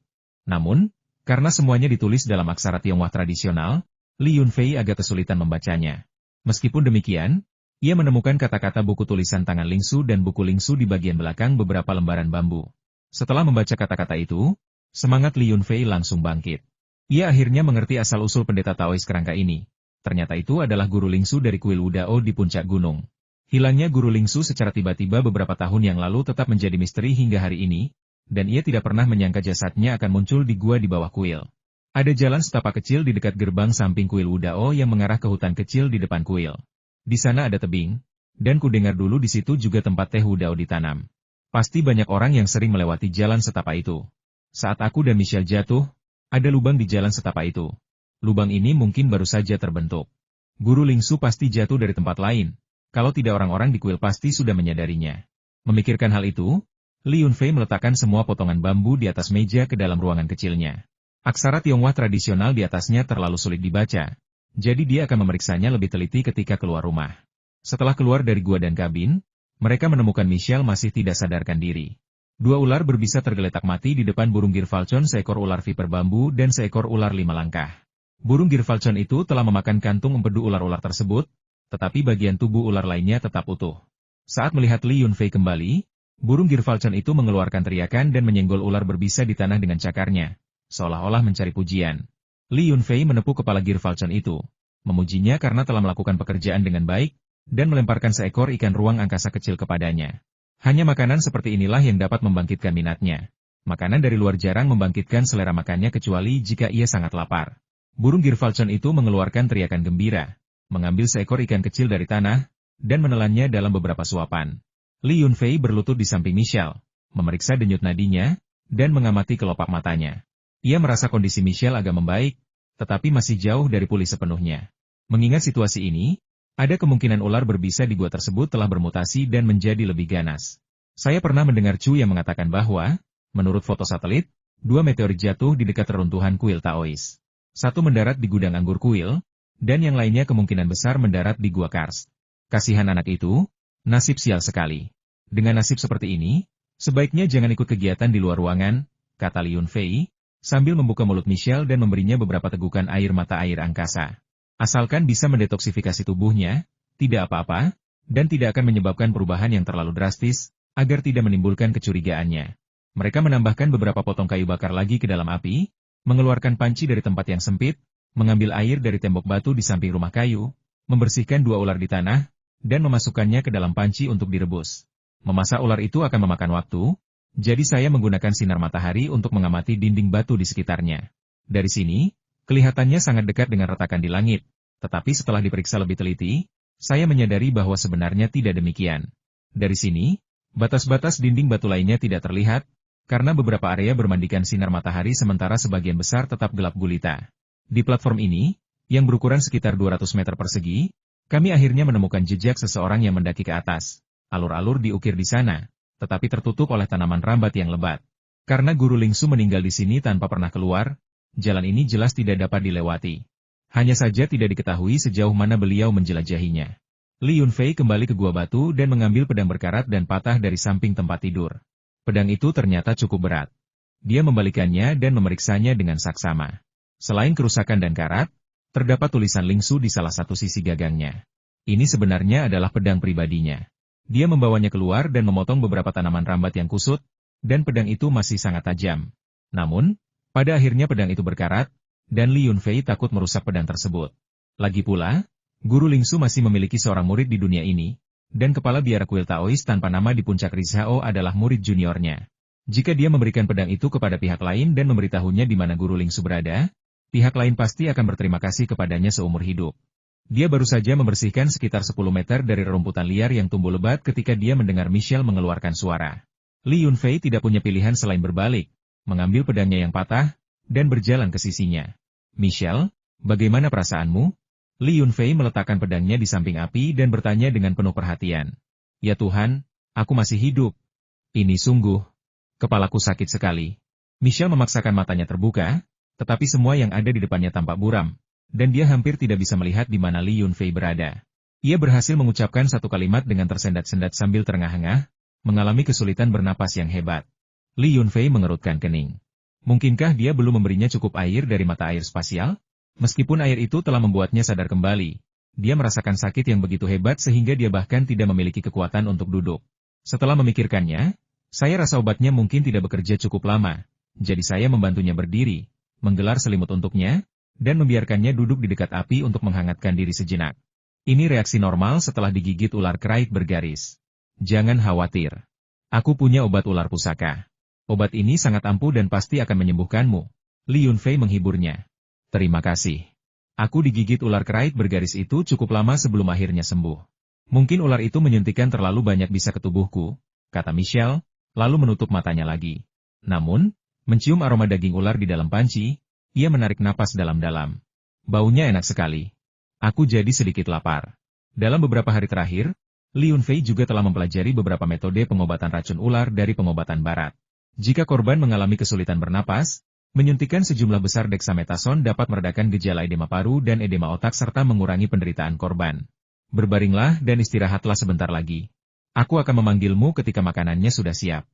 Namun, karena semuanya ditulis dalam aksara Tionghoa tradisional, Li Yunfei agak kesulitan membacanya. Meskipun demikian, ia menemukan kata-kata buku tulisan tangan Lingsu dan buku Lingsu di bagian belakang beberapa lembaran bambu. Setelah membaca kata-kata itu, semangat Li Yunfei langsung bangkit. Ia akhirnya mengerti asal-usul pendeta Taois kerangka ini. Ternyata itu adalah guru Lingsu dari kuil Wudao di puncak gunung. Hilangnya guru Lingsu secara tiba-tiba beberapa tahun yang lalu tetap menjadi misteri hingga hari ini, dan ia tidak pernah menyangka jasadnya akan muncul di gua di bawah kuil. Ada jalan setapak kecil di dekat gerbang samping kuil Wudao yang mengarah ke hutan kecil di depan kuil. Di sana ada tebing, dan kudengar dulu di situ juga tempat teh Wudao ditanam. Pasti banyak orang yang sering melewati jalan setapak itu. Saat aku dan Michelle jatuh, ada lubang di jalan setapak itu. Lubang ini mungkin baru saja terbentuk. Guru Lingsu pasti jatuh dari tempat lain. Kalau tidak orang-orang di kuil pasti sudah menyadarinya. Memikirkan hal itu, Li Yunfei meletakkan semua potongan bambu di atas meja ke dalam ruangan kecilnya. Aksara Tionghoa tradisional di atasnya terlalu sulit dibaca, jadi dia akan memeriksanya lebih teliti ketika keluar rumah. Setelah keluar dari gua dan kabin, mereka menemukan Michelle masih tidak sadarkan diri. Dua ular berbisa tergeletak mati di depan burung Girfalcon, seekor ular viper bambu dan seekor ular 5 langkah. Burung Girfalcon itu telah memakan kantung empedu ular-ular tersebut, tetapi bagian tubuh ular lainnya tetap utuh. Saat melihat Li Yunfei kembali, burung Girfalcon itu mengeluarkan teriakan dan menyenggol ular berbisa di tanah dengan cakarnya, seolah-olah mencari pujian. Li Yunfei menepuk kepala Girfalcon itu, memujinya karena telah melakukan pekerjaan dengan baik, dan melemparkan seekor ikan ruang angkasa kecil kepadanya. Hanya makanan seperti inilah yang dapat membangkitkan minatnya. Makanan dari luar jarang membangkitkan selera makannya kecuali jika ia sangat lapar. Burung Girfalcon itu mengeluarkan teriakan gembira, mengambil seekor ikan kecil dari tanah, dan menelannya dalam beberapa suapan. Li Yunfei berlutut di samping Michelle, memeriksa denyut nadinya, dan mengamati kelopak matanya. Ia merasa kondisi Michelle agak membaik, tetapi masih jauh dari pulih sepenuhnya. Mengingat situasi ini, ada kemungkinan ular berbisa di gua tersebut telah bermutasi dan menjadi lebih ganas. Saya pernah mendengar Chu yang mengatakan bahwa, menurut foto satelit, 2 meteorit jatuh di dekat reruntuhan kuil Taois. Satu mendarat di gudang anggur kuil, dan yang lainnya kemungkinan besar mendarat di gua Karst. Kasihan anak itu, nasib sial sekali. Dengan nasib seperti ini, sebaiknya jangan ikut kegiatan di luar ruangan, kata Li Yunfei, sambil membuka mulut Michelle dan memberinya beberapa tegukan air mata air angkasa. Asalkan bisa mendetoksifikasi tubuhnya, tidak apa-apa, dan tidak akan menyebabkan perubahan yang terlalu drastis, agar tidak menimbulkan kecurigaannya. Mereka menambahkan beberapa potong kayu bakar lagi ke dalam api, mengeluarkan panci dari tempat yang sempit, mengambil air dari tembok batu di samping rumah kayu, membersihkan 2 ular di tanah, dan memasukkannya ke dalam panci untuk direbus. Memasak ular itu akan memakan waktu, Jadi saya menggunakan sinar matahari untuk mengamati dinding batu di sekitarnya. Dari sini, kelihatannya sangat dekat dengan retakan di langit, tetapi setelah diperiksa lebih teliti, saya menyadari bahwa sebenarnya tidak demikian. Dari sini, batas-batas dinding batu lainnya tidak terlihat, karena beberapa area bermandikan sinar matahari sementara sebagian besar tetap gelap gulita. Di platform ini, yang berukuran sekitar 200 meter persegi, kami akhirnya menemukan jejak seseorang yang mendaki ke atas. Alur-alur diukir di sana, tetapi tertutup oleh tanaman rambat yang lebat. Karena Guru Lingsu meninggal di sini tanpa pernah keluar, jalan ini jelas tidak dapat dilewati. Hanya saja tidak diketahui sejauh mana beliau menjelajahinya. Li Yunfei kembali ke gua batu dan mengambil pedang berkarat dan patah dari samping tempat tidur. Pedang itu ternyata cukup berat. Dia membalikannya dan memeriksanya dengan saksama. Selain kerusakan dan karat, terdapat tulisan Lingsu di salah satu sisi gagangnya. Ini sebenarnya adalah pedang pribadinya. Dia membawanya keluar dan memotong beberapa tanaman rambat yang kusut, dan pedang itu masih sangat tajam. Namun, pada akhirnya pedang itu berkarat, dan Li Yunfei takut merusak pedang tersebut. Lagi pula, Guru Lingsu masih memiliki seorang murid di dunia ini, dan kepala biara kuil Taois tanpa nama di puncak Rizhao adalah murid juniornya. Jika dia memberikan pedang itu kepada pihak lain dan memberitahunya di mana Guru Lingsu berada, pihak lain pasti akan berterima kasih kepadanya seumur hidup. Dia baru saja membersihkan sekitar 10 meter dari rerumputan liar yang tumbuh lebat ketika dia mendengar Michelle mengeluarkan suara. Li Yunfei tidak punya pilihan selain berbalik, mengambil pedangnya yang patah, dan berjalan ke sisinya. Michelle, bagaimana perasaanmu? Li Yunfei meletakkan pedangnya di samping api dan bertanya dengan penuh perhatian. Ya Tuhan, aku masih hidup. Ini sungguh. Kepalaku sakit sekali. Michelle memaksakan matanya terbuka, tetapi semua yang ada di depannya tampak buram, dan dia hampir tidak bisa melihat di mana Li Yunfei berada. Ia berhasil mengucapkan satu kalimat dengan tersendat-sendat sambil terengah-engah, mengalami kesulitan bernapas yang hebat. Li Yunfei mengerutkan kening. Mungkinkah dia belum memberinya cukup air dari mata air spasial? Meskipun air itu telah membuatnya sadar kembali, dia merasakan sakit yang begitu hebat sehingga dia bahkan tidak memiliki kekuatan untuk duduk. Setelah memikirkannya, saya rasa obatnya mungkin tidak bekerja cukup lama, jadi saya membantunya berdiri, menggelar selimut untuknya, dan membiarkannya duduk di dekat api untuk menghangatkan diri sejenak. Ini reaksi normal setelah digigit ular krait bergaris. Jangan khawatir. Aku punya obat ular pusaka. Obat ini sangat ampuh dan pasti akan menyembuhkanmu. Li Yunfei menghiburnya. Terima kasih. Aku digigit ular krait bergaris itu cukup lama sebelum akhirnya sembuh. Mungkin ular itu menyuntikkan terlalu banyak bisa ke tubuhku, kata Michelle, lalu menutup matanya lagi. Namun, mencium aroma daging ular di dalam panci, ia menarik napas dalam-dalam. Baunya enak sekali. Aku jadi sedikit lapar. Dalam beberapa hari terakhir, Li Yunfei juga telah mempelajari beberapa metode pengobatan racun ular dari pengobatan barat. Jika korban mengalami kesulitan bernapas, menyuntikkan sejumlah besar dexamethasone dapat meredakan gejala edema paru dan edema otak serta mengurangi penderitaan korban. Berbaringlah dan istirahatlah sebentar lagi. Aku akan memanggilmu ketika makanannya sudah siap.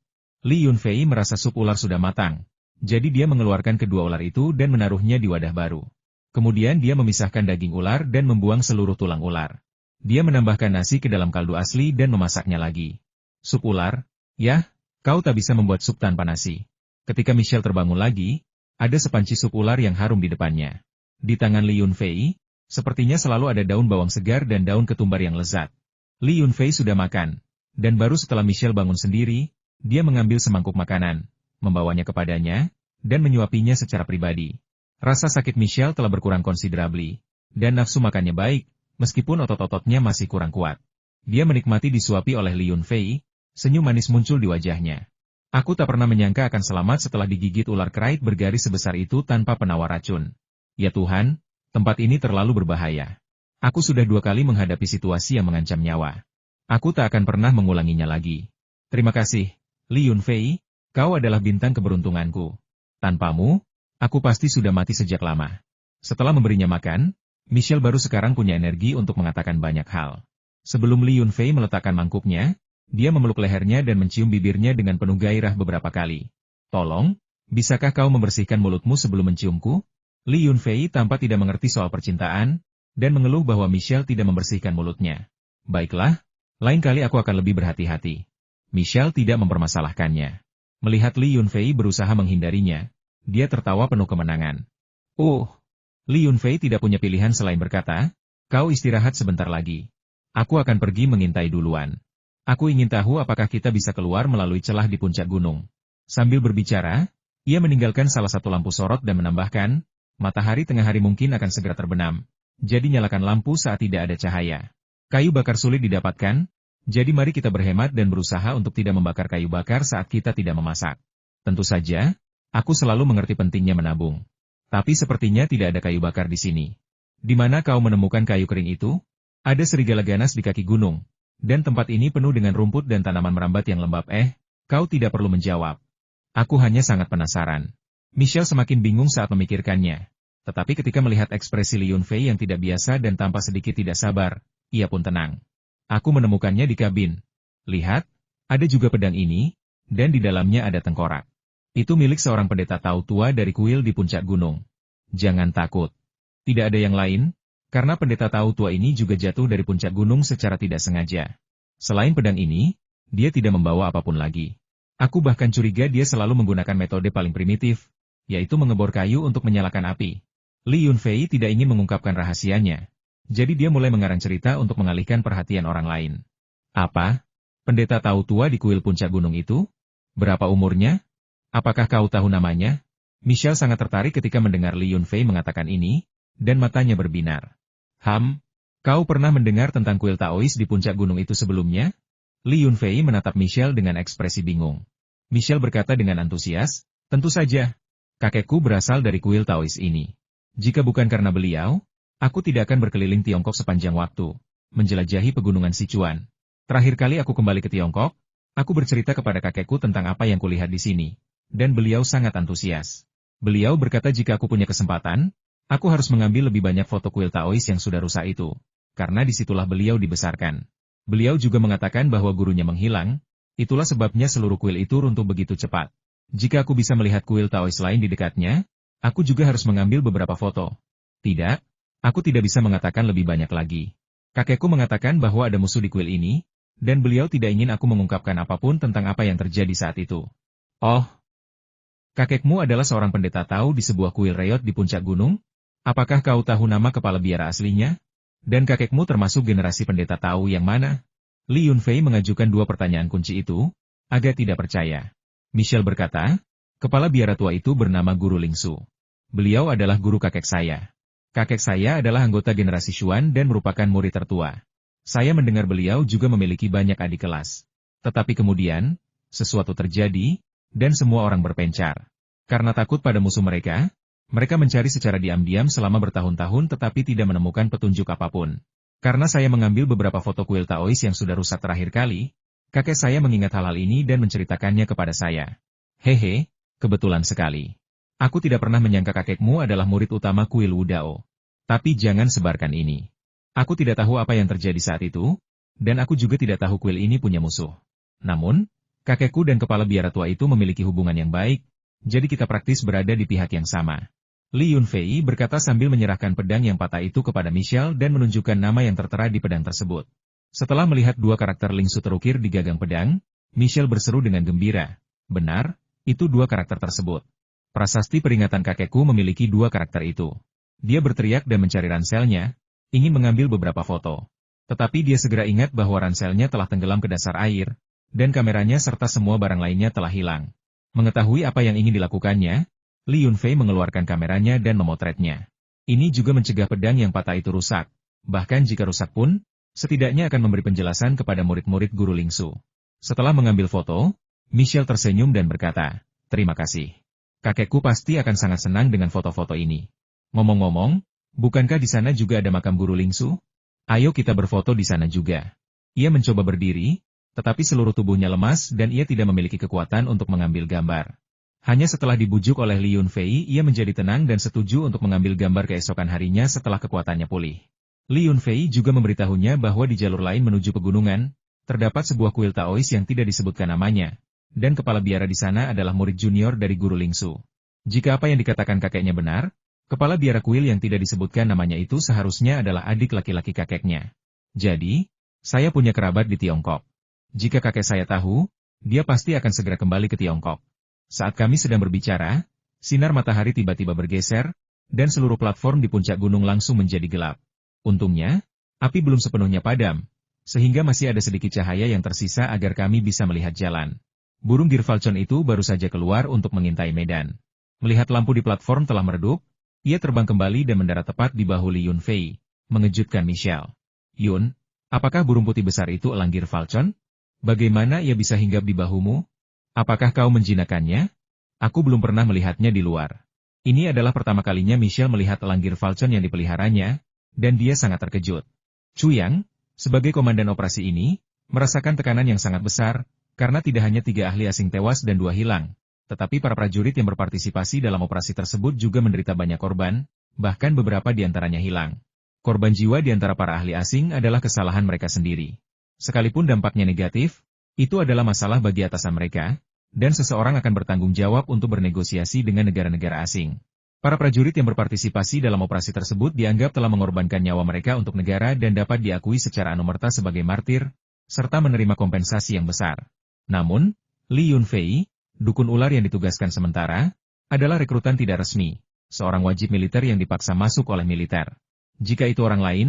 Li Yunfei merasa sup ular sudah matang, jadi dia mengeluarkan kedua ular itu dan menaruhnya di wadah baru. Kemudian dia memisahkan daging ular dan membuang seluruh tulang ular. Dia menambahkan nasi ke dalam kaldu asli dan memasaknya lagi. Sup ular? Yah, kau tak bisa membuat sup tanpa nasi. Ketika Michelle terbangun lagi, ada sepanci sup ular yang harum di depannya. Di tangan Li Yunfei, sepertinya selalu ada daun bawang segar dan daun ketumbar yang lezat. Li Yunfei sudah makan, dan baru setelah Michelle bangun sendiri, dia mengambil semangkuk makanan, membawanya kepadanya, dan menyuapinya secara pribadi. Rasa sakit Michelle telah berkurang konsiderably, dan nafsu makannya baik, meskipun otot-ototnya masih kurang kuat. Dia menikmati disuapi oleh Li Yunfei, senyum manis muncul di wajahnya. Aku tak pernah menyangka akan selamat setelah digigit ular krait bergaris sebesar itu tanpa penawar racun. Ya Tuhan, tempat ini terlalu berbahaya. Aku sudah 2 kali menghadapi situasi yang mengancam nyawa. Aku tak akan pernah mengulanginya lagi. Terima kasih, Li Yunfei, kau adalah bintang keberuntunganku. Tanpamu, aku pasti sudah mati sejak lama. Setelah memberinya makan, Michelle baru sekarang punya energi untuk mengatakan banyak hal. Sebelum Li Yunfei meletakkan mangkuknya, dia memeluk lehernya dan mencium bibirnya dengan penuh gairah beberapa kali. Tolong, bisakah kau membersihkan mulutmu sebelum menciumku? Li Yunfei tampak tidak mengerti soal percintaan, dan mengeluh bahwa Michelle tidak membersihkan mulutnya. Baiklah, lain kali aku akan lebih berhati-hati. Michelle tidak mempermasalahkannya. Melihat Li Yunfei berusaha menghindarinya, dia tertawa penuh kemenangan. Li Yunfei tidak punya pilihan selain berkata, kau istirahat sebentar lagi. Aku akan pergi mengintai duluan. Aku ingin tahu apakah kita bisa keluar melalui celah di puncak gunung. Sambil berbicara, ia meninggalkan salah satu lampu sorot dan menambahkan, matahari tengah hari mungkin akan segera terbenam. Jadi nyalakan lampu saat tidak ada cahaya. Kayu bakar sulit didapatkan, jadi mari kita berhemat dan berusaha untuk tidak membakar kayu bakar saat kita tidak memasak. Tentu saja, aku selalu mengerti pentingnya menabung. Tapi sepertinya tidak ada kayu bakar di sini. Di mana kau menemukan kayu kering itu? Ada serigala ganas di kaki gunung. Dan tempat ini penuh dengan rumput dan tanaman merambat yang lembab. Kau tidak perlu menjawab. Aku hanya sangat penasaran. Michelle semakin bingung saat memikirkannya. Tetapi ketika melihat ekspresi Li Yunfei yang tidak biasa dan tampak sedikit tidak sabar, ia pun tenang. Aku menemukannya di kabin. Lihat, ada juga pedang ini, dan di dalamnya ada tengkorak. Itu milik seorang pendeta Tao tua dari kuil di puncak gunung. Jangan takut. Tidak ada yang lain, karena pendeta Tao tua ini juga jatuh dari puncak gunung secara tidak sengaja. Selain pedang ini, dia tidak membawa apapun lagi. Aku bahkan curiga dia selalu menggunakan metode paling primitif, yaitu mengebor kayu untuk menyalakan api. Li Yunfei tidak ingin mengungkapkan rahasianya. Jadi dia mulai mengarang cerita untuk mengalihkan perhatian orang lain. Apa? Pendeta Tao tua di kuil puncak gunung itu? Berapa umurnya? Apakah kau tahu namanya? Michelle sangat tertarik ketika mendengar Li Yunfei mengatakan ini, dan matanya berbinar. Kau pernah mendengar tentang kuil Taois di puncak gunung itu sebelumnya? Li Yunfei menatap Michelle dengan ekspresi bingung. Michelle berkata dengan antusias, tentu saja. Kakekku berasal dari kuil Taois ini. Jika bukan karena beliau, aku tidak akan berkeliling Tiongkok sepanjang waktu, menjelajahi pegunungan Sichuan. Terakhir kali aku kembali ke Tiongkok, aku bercerita kepada kakekku tentang apa yang kulihat di sini. Dan beliau sangat antusias. Beliau berkata jika aku punya kesempatan, aku harus mengambil lebih banyak foto kuil Taois yang sudah rusak itu, karena disitulah beliau dibesarkan. Beliau juga mengatakan bahwa gurunya menghilang, itulah sebabnya seluruh kuil itu runtuh begitu cepat. Jika aku bisa melihat kuil Taois lain di dekatnya, aku juga harus mengambil beberapa foto. Tidak, aku tidak bisa mengatakan lebih banyak lagi. Kakekku mengatakan bahwa ada musuh di kuil ini, dan beliau tidak ingin aku mengungkapkan apapun tentang apa yang terjadi saat itu. Oh, kakekmu adalah seorang pendeta Tao di sebuah kuil reot di puncak gunung? Apakah kau tahu nama kepala biara aslinya? Dan kakekmu termasuk generasi pendeta Tao yang mana? Li Yunfei mengajukan dua pertanyaan kunci itu, agak tidak percaya. Michelle berkata, kepala biara tua itu bernama Guru Lingsu. Beliau adalah guru kakek saya. Kakek saya adalah anggota generasi Xuan dan merupakan murid tertua. Saya mendengar beliau juga memiliki banyak adik kelas. Tetapi kemudian, sesuatu terjadi, dan semua orang berpencar. Karena takut pada musuh mereka mencari secara diam-diam selama bertahun-tahun tetapi tidak menemukan petunjuk apapun. Karena saya mengambil beberapa foto kuil Taois yang sudah rusak terakhir kali, kakek saya mengingat hal-hal ini dan menceritakannya kepada saya. Hehe, kebetulan sekali. Aku tidak pernah menyangka kakekmu adalah murid utama kuil Wudao. Tapi jangan sebarkan ini. Aku tidak tahu apa yang terjadi saat itu, dan aku juga tidak tahu kuil ini punya musuh. Namun, kakekku dan kepala biara tua itu memiliki hubungan yang baik, jadi kita praktis berada di pihak yang sama. Li Yunfei berkata sambil menyerahkan pedang yang patah itu kepada Michelle dan menunjukkan nama yang tertera di pedang tersebut. Setelah melihat dua karakter Lingsu terukir di gagang pedang, Michelle berseru dengan gembira. Benar, itu dua karakter tersebut. Prasasti peringatan kakekku memiliki dua karakter itu. Dia berteriak dan mencari ranselnya, ingin mengambil beberapa foto. Tetapi dia segera ingat bahwa ranselnya telah tenggelam ke dasar air, dan kameranya serta semua barang lainnya telah hilang. Mengetahui apa yang ingin dilakukannya, Li Yunfei mengeluarkan kameranya dan memotretnya. Ini juga mencegah pedang yang patah itu rusak. Bahkan jika rusak pun, setidaknya akan memberi penjelasan kepada murid-murid Guru Lingsu. Setelah mengambil foto, Michelle tersenyum dan berkata, terima kasih. Kakekku pasti akan sangat senang dengan foto-foto ini. Ngomong-ngomong, bukankah di sana juga ada makam Guru Lingsu? Ayo kita berfoto di sana juga. Ia mencoba berdiri, tetapi seluruh tubuhnya lemas dan ia tidak memiliki kekuatan untuk mengambil gambar. Hanya setelah dibujuk oleh Li Yunfei, ia menjadi tenang dan setuju untuk mengambil gambar keesokan harinya setelah kekuatannya pulih. Li Yunfei juga memberitahunya bahwa di jalur lain menuju pegunungan, terdapat sebuah kuil Taois yang tidak disebutkan namanya, dan kepala biara di sana adalah murid junior dari Guru Lingsu. Jika apa yang dikatakan kakeknya benar, kepala biara kuil yang tidak disebutkan namanya itu seharusnya adalah adik laki-laki kakeknya. Jadi, saya punya kerabat di Tiongkok. Jika kakek saya tahu, dia pasti akan segera kembali ke Tiongkok. Saat kami sedang berbicara, sinar matahari tiba-tiba bergeser, dan seluruh platform di puncak gunung langsung menjadi gelap. Untungnya, api belum sepenuhnya padam, sehingga masih ada sedikit cahaya yang tersisa agar kami bisa melihat jalan. Burung Girfalcon itu baru saja keluar untuk mengintai medan. Melihat lampu di platform telah meredup, ia terbang kembali dan mendarat tepat di bahu Li Yunfei, mengejutkan Michelle. Yun, apakah burung putih besar itu elang Girfalcon? Bagaimana ia bisa hinggap di bahumu? Apakah kau menjinakkannya? Aku belum pernah melihatnya di luar. Ini adalah pertama kalinya Michelle melihat elang Girfalcon yang dipeliharanya, dan dia sangat terkejut. Chuyang, sebagai komandan operasi ini, merasakan tekanan yang sangat besar, karena tidak hanya 3 ahli asing tewas dan 2 hilang, tetapi para prajurit yang berpartisipasi dalam operasi tersebut juga menderita banyak korban, bahkan beberapa di antaranya hilang. Korban jiwa di antara para ahli asing adalah kesalahan mereka sendiri. Sekalipun dampaknya negatif, itu adalah masalah bagi atasan mereka, dan seseorang akan bertanggung jawab untuk bernegosiasi dengan negara-negara asing. Para prajurit yang berpartisipasi dalam operasi tersebut dianggap telah mengorbankan nyawa mereka untuk negara dan dapat diakui secara anumerta sebagai martir, serta menerima kompensasi yang besar. Namun, Li Yunfei, dukun ular yang ditugaskan sementara, adalah rekrutan tidak resmi, seorang wajib militer yang dipaksa masuk oleh militer. Jika itu orang lain,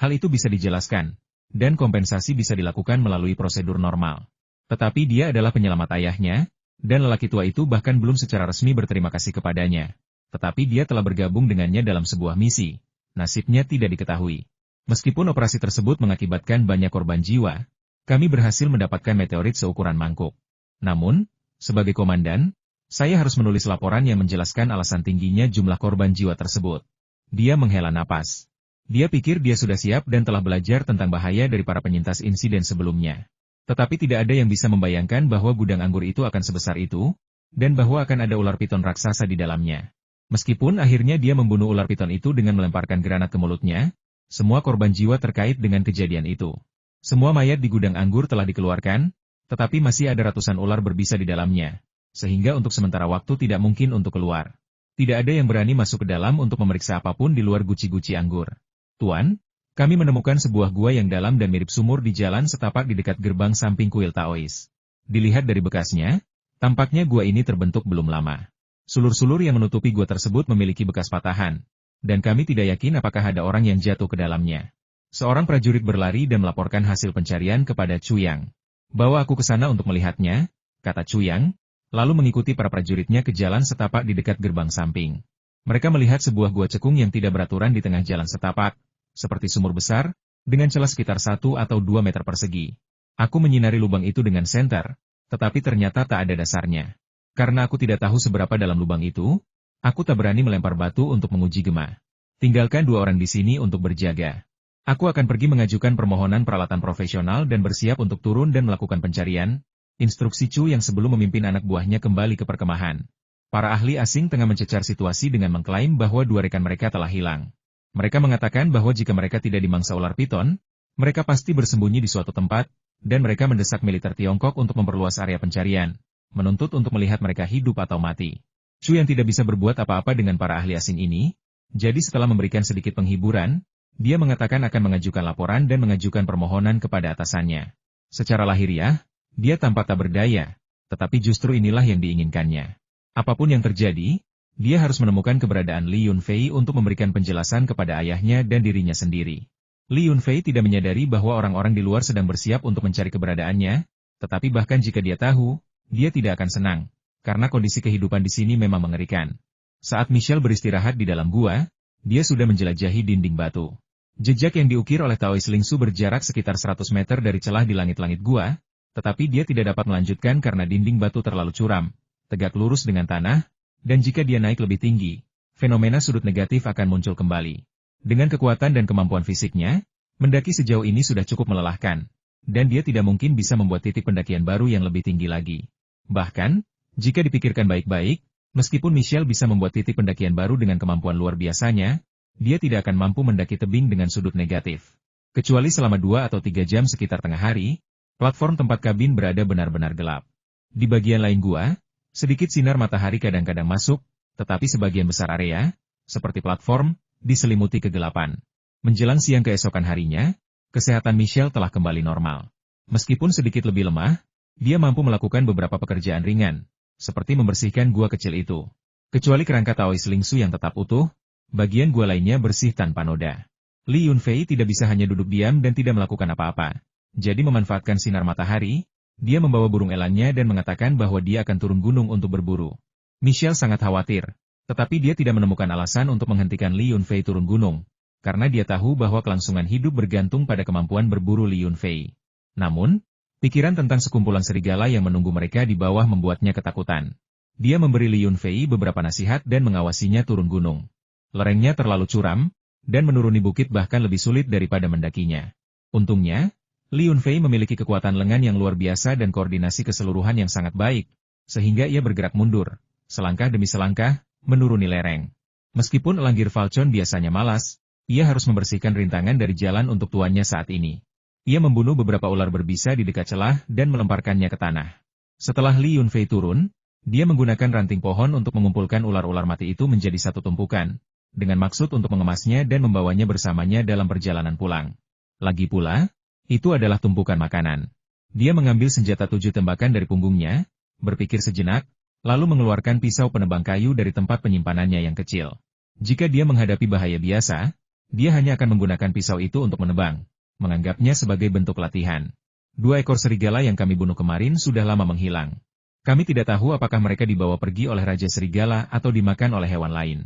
hal itu bisa dijelaskan, dan kompensasi bisa dilakukan melalui prosedur normal. Tetapi dia adalah penyelamat ayahnya, dan lelaki tua itu bahkan belum secara resmi berterima kasih kepadanya. Tetapi dia telah bergabung dengannya dalam sebuah misi. Nasibnya tidak diketahui. Meskipun operasi tersebut mengakibatkan banyak korban jiwa, kami berhasil mendapatkan meteorit seukuran mangkuk. Namun, sebagai komandan, saya harus menulis laporan yang menjelaskan alasan tingginya jumlah korban jiwa tersebut. Dia menghela napas. Dia pikir dia sudah siap dan telah belajar tentang bahaya dari para penyintas insiden sebelumnya. Tetapi tidak ada yang bisa membayangkan bahwa gudang anggur itu akan sebesar itu, dan bahwa akan ada ular piton raksasa di dalamnya. Meskipun akhirnya dia membunuh ular piton itu dengan melemparkan granat ke mulutnya, semua korban jiwa terkait dengan kejadian itu. Semua mayat di gudang anggur telah dikeluarkan, tetapi masih ada ratusan ular berbisa di dalamnya, sehingga untuk sementara waktu tidak mungkin untuk keluar. Tidak ada yang berani masuk ke dalam untuk memeriksa apapun di luar guci-guci anggur. Tuan, kami menemukan sebuah gua yang dalam dan mirip sumur di jalan setapak di dekat gerbang samping kuil Taois. Dilihat dari bekasnya, tampaknya gua ini terbentuk belum lama. Sulur-sulur yang menutupi gua tersebut memiliki bekas patahan, dan kami tidak yakin apakah ada orang yang jatuh ke dalamnya. Seorang prajurit berlari dan melaporkan hasil pencarian kepada Chuyang. Bawa aku ke sana untuk melihatnya, kata Chuyang, lalu mengikuti para prajuritnya ke jalan setapak di dekat gerbang samping. Mereka melihat sebuah gua cekung yang tidak beraturan di tengah jalan setapak, seperti sumur besar, dengan celah sekitar 1 atau 2 meter persegi. Aku menyinari lubang itu dengan senter, tetapi ternyata tak ada dasarnya. Karena aku tidak tahu seberapa dalam lubang itu, aku tak berani melempar batu untuk menguji gema. Tinggalkan 2 orang di sini untuk berjaga. Aku akan pergi mengajukan permohonan peralatan profesional dan bersiap untuk turun dan melakukan pencarian. Instruksi Chu yang sebelum memimpin anak buahnya kembali ke perkemahan. Para ahli asing tengah mencecar situasi dengan mengklaim bahwa 2 rekan mereka telah hilang. Mereka mengatakan bahwa jika mereka tidak dimangsa ular piton, mereka pasti bersembunyi di suatu tempat, dan mereka mendesak militer Tiongkok untuk memperluas area pencarian, menuntut untuk melihat mereka hidup atau mati. Chu yang tidak bisa berbuat apa-apa dengan para ahli asing ini, jadi setelah memberikan sedikit penghiburan, dia mengatakan akan mengajukan laporan dan mengajukan permohonan kepada atasannya. Secara lahiriah, dia tampak tak berdaya, tetapi justru inilah yang diinginkannya. Apapun yang terjadi, dia harus menemukan keberadaan Li Yunfei untuk memberikan penjelasan kepada ayahnya dan dirinya sendiri. Li Yunfei tidak menyadari bahwa orang-orang di luar sedang bersiap untuk mencari keberadaannya, tetapi bahkan jika dia tahu, dia tidak akan senang, karena kondisi kehidupan di sini memang mengerikan. Saat Michelle beristirahat di dalam gua, dia sudah menjelajahi dinding batu. Jejak yang diukir oleh Taois Lingsu berjarak sekitar 100 meter dari celah di langit-langit gua, tetapi dia tidak dapat melanjutkan karena dinding batu terlalu curam, tegak lurus dengan tanah, dan jika dia naik lebih tinggi, fenomena sudut negatif akan muncul kembali. Dengan kekuatan dan kemampuan fisiknya, mendaki sejauh ini sudah cukup melelahkan, dan dia tidak mungkin bisa membuat titik pendakian baru yang lebih tinggi lagi. Bahkan, jika dipikirkan baik-baik, meskipun Michelle bisa membuat titik pendakian baru dengan kemampuan luar biasanya, dia tidak akan mampu mendaki tebing dengan sudut negatif. Kecuali selama 2 atau 3 jam sekitar tengah hari, platform tempat kabin berada benar-benar gelap. Di bagian lain gua, sedikit sinar matahari kadang-kadang masuk, tetapi sebagian besar area, seperti platform, diselimuti kegelapan. Menjelang siang keesokan harinya, kesehatan Michelle telah kembali normal. Meskipun sedikit lebih lemah, dia mampu melakukan beberapa pekerjaan ringan, seperti membersihkan gua kecil itu. Kecuali kerangka Taois Lingsu yang tetap utuh, bagian gua lainnya bersih tanpa noda. Li Yunfei tidak bisa hanya duduk diam dan tidak melakukan apa-apa. Jadi memanfaatkan sinar matahari, dia membawa burung elannya dan mengatakan bahwa dia akan turun gunung untuk berburu. Michelle sangat khawatir, tetapi dia tidak menemukan alasan untuk menghentikan Li Yunfei turun gunung, karena dia tahu bahwa kelangsungan hidup bergantung pada kemampuan berburu Li Yunfei. Namun, pikiran tentang sekumpulan serigala yang menunggu mereka di bawah membuatnya ketakutan. Dia memberi Li Yunfei beberapa nasihat dan mengawasinya turun gunung. Lerengnya terlalu curam, dan menuruni bukit bahkan lebih sulit daripada mendakinya. Untungnya, Li Yunfei memiliki kekuatan lengan yang luar biasa dan koordinasi keseluruhan yang sangat baik, sehingga ia bergerak mundur, selangkah demi selangkah, menuruni lereng. Meskipun elang Girfalcon biasanya malas, ia harus membersihkan rintangan dari jalan untuk tuannya saat ini. Ia membunuh beberapa ular berbisa di dekat celah dan melemparkannya ke tanah. Setelah Li Yunfei turun, dia menggunakan ranting pohon untuk mengumpulkan ular-ular mati itu menjadi satu tumpukan, dengan maksud untuk mengemasnya dan membawanya bersamanya dalam perjalanan pulang. Lagi pula, itu adalah tumpukan makanan. Dia mengambil senjata 7 tembakan dari punggungnya, berpikir sejenak, lalu mengeluarkan pisau penebang kayu dari tempat penyimpanannya yang kecil. Jika dia menghadapi bahaya biasa, dia hanya akan menggunakan pisau itu untuk menebang, menganggapnya sebagai bentuk latihan. 2 ekor serigala yang kami bunuh kemarin sudah lama menghilang. Kami tidak tahu apakah mereka dibawa pergi oleh Raja Serigala atau dimakan oleh hewan lain.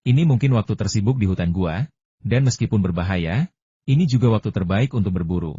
Ini mungkin waktu tersibuk di hutan gua, dan meskipun berbahaya, ini juga waktu terbaik untuk berburu.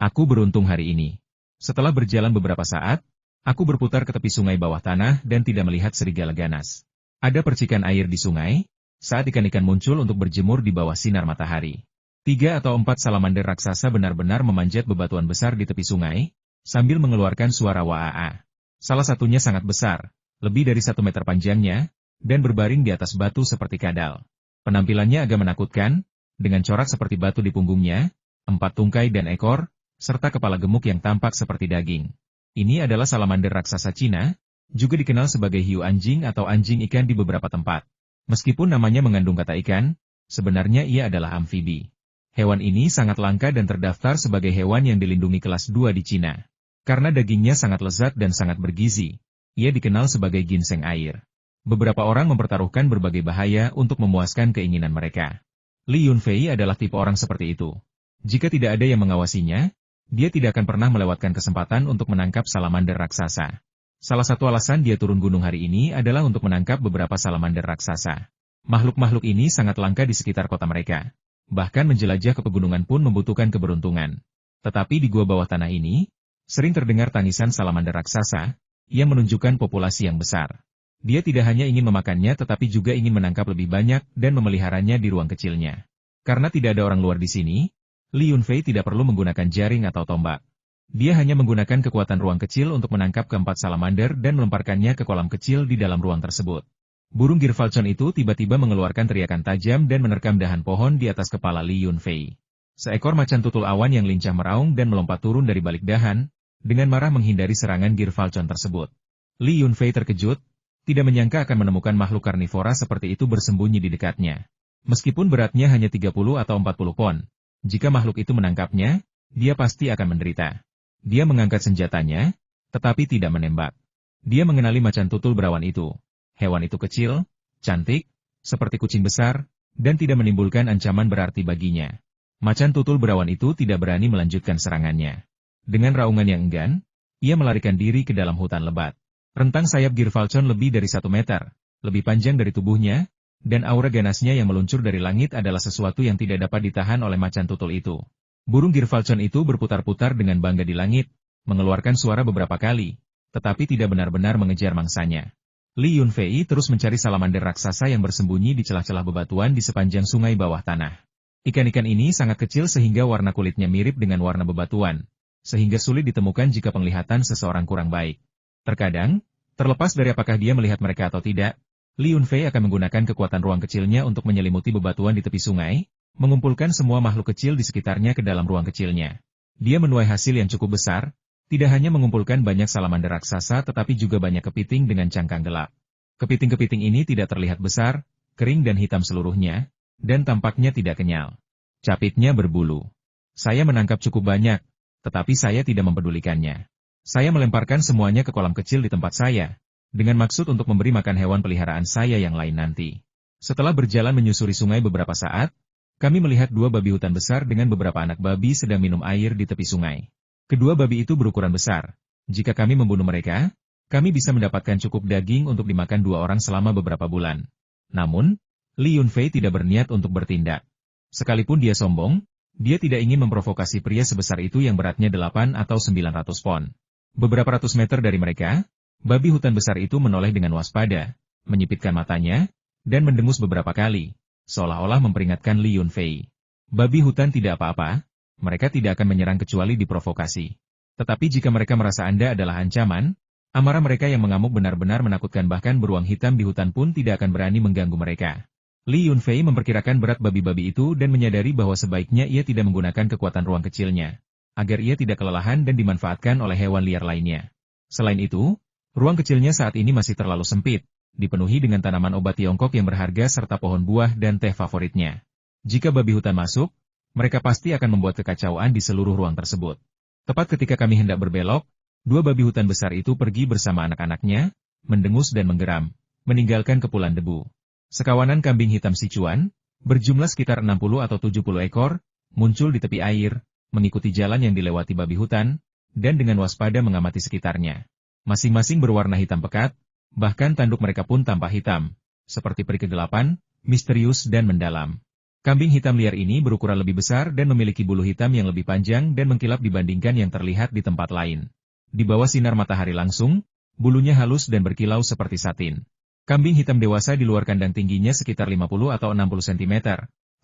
Aku beruntung hari ini. Setelah berjalan beberapa saat, aku berputar ke tepi sungai bawah tanah dan tidak melihat serigala ganas. Ada percikan air di sungai, saat ikan-ikan muncul untuk berjemur di bawah sinar matahari. 3 atau 4 salamander raksasa benar-benar memanjat bebatuan besar di tepi sungai, sambil mengeluarkan suara waa. Salah satunya sangat besar, lebih dari 1 meter panjangnya, dan berbaring di atas batu seperti kadal. Penampilannya agak menakutkan, dengan corak seperti batu di punggungnya, 4 tungkai dan ekor, serta kepala gemuk yang tampak seperti daging. Ini adalah salamander raksasa Cina, juga dikenal sebagai hiu anjing atau anjing ikan di beberapa tempat. Meskipun namanya mengandung kata ikan, sebenarnya ia adalah amfibi. Hewan ini sangat langka dan terdaftar sebagai hewan yang dilindungi kelas 2 di Cina. Karena dagingnya sangat lezat dan sangat bergizi, ia dikenal sebagai ginseng air. Beberapa orang mempertaruhkan berbagai bahaya untuk memuaskan keinginan mereka. Li Yunfei adalah tipe orang seperti itu. Jika tidak ada yang mengawasinya, dia tidak akan pernah melewatkan kesempatan untuk menangkap salamander raksasa. Salah satu alasan dia turun gunung hari ini adalah untuk menangkap beberapa salamander raksasa. Makhluk-makhluk ini sangat langka di sekitar kota mereka. Bahkan menjelajah ke pegunungan pun membutuhkan keberuntungan. Tetapi di gua bawah tanah ini, sering terdengar tangisan salamander raksasa, yang menunjukkan populasi yang besar. Dia tidak hanya ingin memakannya tetapi juga ingin menangkap lebih banyak dan memeliharanya di ruang kecilnya. Karena tidak ada orang luar di sini, Li Yunfei tidak perlu menggunakan jaring atau tombak. Dia hanya menggunakan kekuatan ruang kecil untuk menangkap keempat salamander dan melemparkannya ke kolam kecil di dalam ruang tersebut. Burung Girfalcon itu tiba-tiba mengeluarkan teriakan tajam dan menerkam dahan pohon di atas kepala Li Yunfei. Seekor macan tutul awan yang lincah meraung dan melompat turun dari balik dahan, dengan marah menghindari serangan Girfalcon tersebut. Li Yunfei terkejut, tidak menyangka akan menemukan makhluk karnivora seperti itu bersembunyi di dekatnya. Meskipun beratnya hanya 30 atau 40 pon, jika makhluk itu menangkapnya, dia pasti akan menderita. Dia mengangkat senjatanya, tetapi tidak menembak. Dia mengenali macan tutul berawan itu. Hewan itu kecil, cantik, seperti kucing besar, dan tidak menimbulkan ancaman berarti baginya. Macan tutul berawan itu tidak berani melanjutkan serangannya. Dengan raungan yang enggan, ia melarikan diri ke dalam hutan lebat. Rentang sayap Girfalcon lebih dari 1 meter, lebih panjang dari tubuhnya, dan aura ganasnya yang meluncur dari langit adalah sesuatu yang tidak dapat ditahan oleh macan tutul itu. Burung Girfalcon itu berputar-putar dengan bangga di langit, mengeluarkan suara beberapa kali, tetapi tidak benar-benar mengejar mangsanya. Li Yunfei terus mencari salamander raksasa yang bersembunyi di celah-celah bebatuan di sepanjang sungai bawah tanah. Ikan-ikan ini sangat kecil sehingga warna kulitnya mirip dengan warna bebatuan, sehingga sulit ditemukan jika penglihatan seseorang kurang baik. Terkadang, terlepas dari apakah dia melihat mereka atau tidak, Li Yunfei akan menggunakan kekuatan ruang kecilnya untuk menyelimuti bebatuan di tepi sungai, mengumpulkan semua makhluk kecil di sekitarnya ke dalam ruang kecilnya. Dia menuai hasil yang cukup besar, tidak hanya mengumpulkan banyak salamander raksasa tetapi juga banyak kepiting dengan cangkang gelap. Kepiting-kepiting ini tidak terlihat besar, kering dan hitam seluruhnya, dan tampaknya tidak kenyal. Capitnya berbulu. Saya menangkap cukup banyak, tetapi saya tidak mempedulikannya. Saya melemparkan semuanya ke kolam kecil di tempat saya, dengan maksud untuk memberi makan hewan peliharaan saya yang lain nanti. Setelah berjalan menyusuri sungai beberapa saat, kami melihat 2 babi hutan besar dengan beberapa anak babi sedang minum air di tepi sungai. Kedua babi itu berukuran besar. Jika kami membunuh mereka, kami bisa mendapatkan cukup daging untuk dimakan 2 orang selama beberapa bulan. Namun, Li Yunfei tidak berniat untuk bertindak. Sekalipun dia sombong, dia tidak ingin memprovokasi pria sebesar itu yang beratnya 8 atau 900 pon. Beberapa ratus meter dari mereka, babi hutan besar itu menoleh dengan waspada, menyipitkan matanya, dan mendengus beberapa kali, seolah-olah memperingatkan Li Yunfei. Babi hutan tidak apa-apa, mereka tidak akan menyerang kecuali diprovokasi. Tetapi jika mereka merasa Anda adalah ancaman, amarah mereka yang mengamuk benar-benar menakutkan, bahkan beruang hitam di hutan pun tidak akan berani mengganggu mereka. Li Yunfei memperkirakan berat babi-babi itu dan menyadari bahwa sebaiknya ia tidak menggunakan kekuatan ruang kecilnya, agar ia tidak kelelahan dan dimanfaatkan oleh hewan liar lainnya. Selain itu, ruang kecilnya saat ini masih terlalu sempit, dipenuhi dengan tanaman obat Tiongkok yang berharga serta pohon buah dan teh favoritnya. Jika babi hutan masuk, mereka pasti akan membuat kekacauan di seluruh ruang tersebut. Tepat ketika kami hendak berbelok, 2 babi hutan besar itu pergi bersama anak-anaknya, mendengus dan menggeram, meninggalkan kepulan debu. Sekawanan kambing hitam Sichuan, berjumlah sekitar 60 atau 70 ekor, muncul di tepi air, mengikuti jalan yang dilewati babi hutan, dan dengan waspada mengamati sekitarnya. Masing-masing berwarna hitam pekat, bahkan tanduk mereka pun tampak hitam, seperti peri kegelapan, misterius dan mendalam. Kambing hitam liar ini berukuran lebih besar dan memiliki bulu hitam yang lebih panjang dan mengkilap dibandingkan yang terlihat di tempat lain. Di bawah sinar matahari langsung, bulunya halus dan berkilau seperti satin. Kambing hitam dewasa di luar kandang tingginya sekitar 50 atau 60 cm,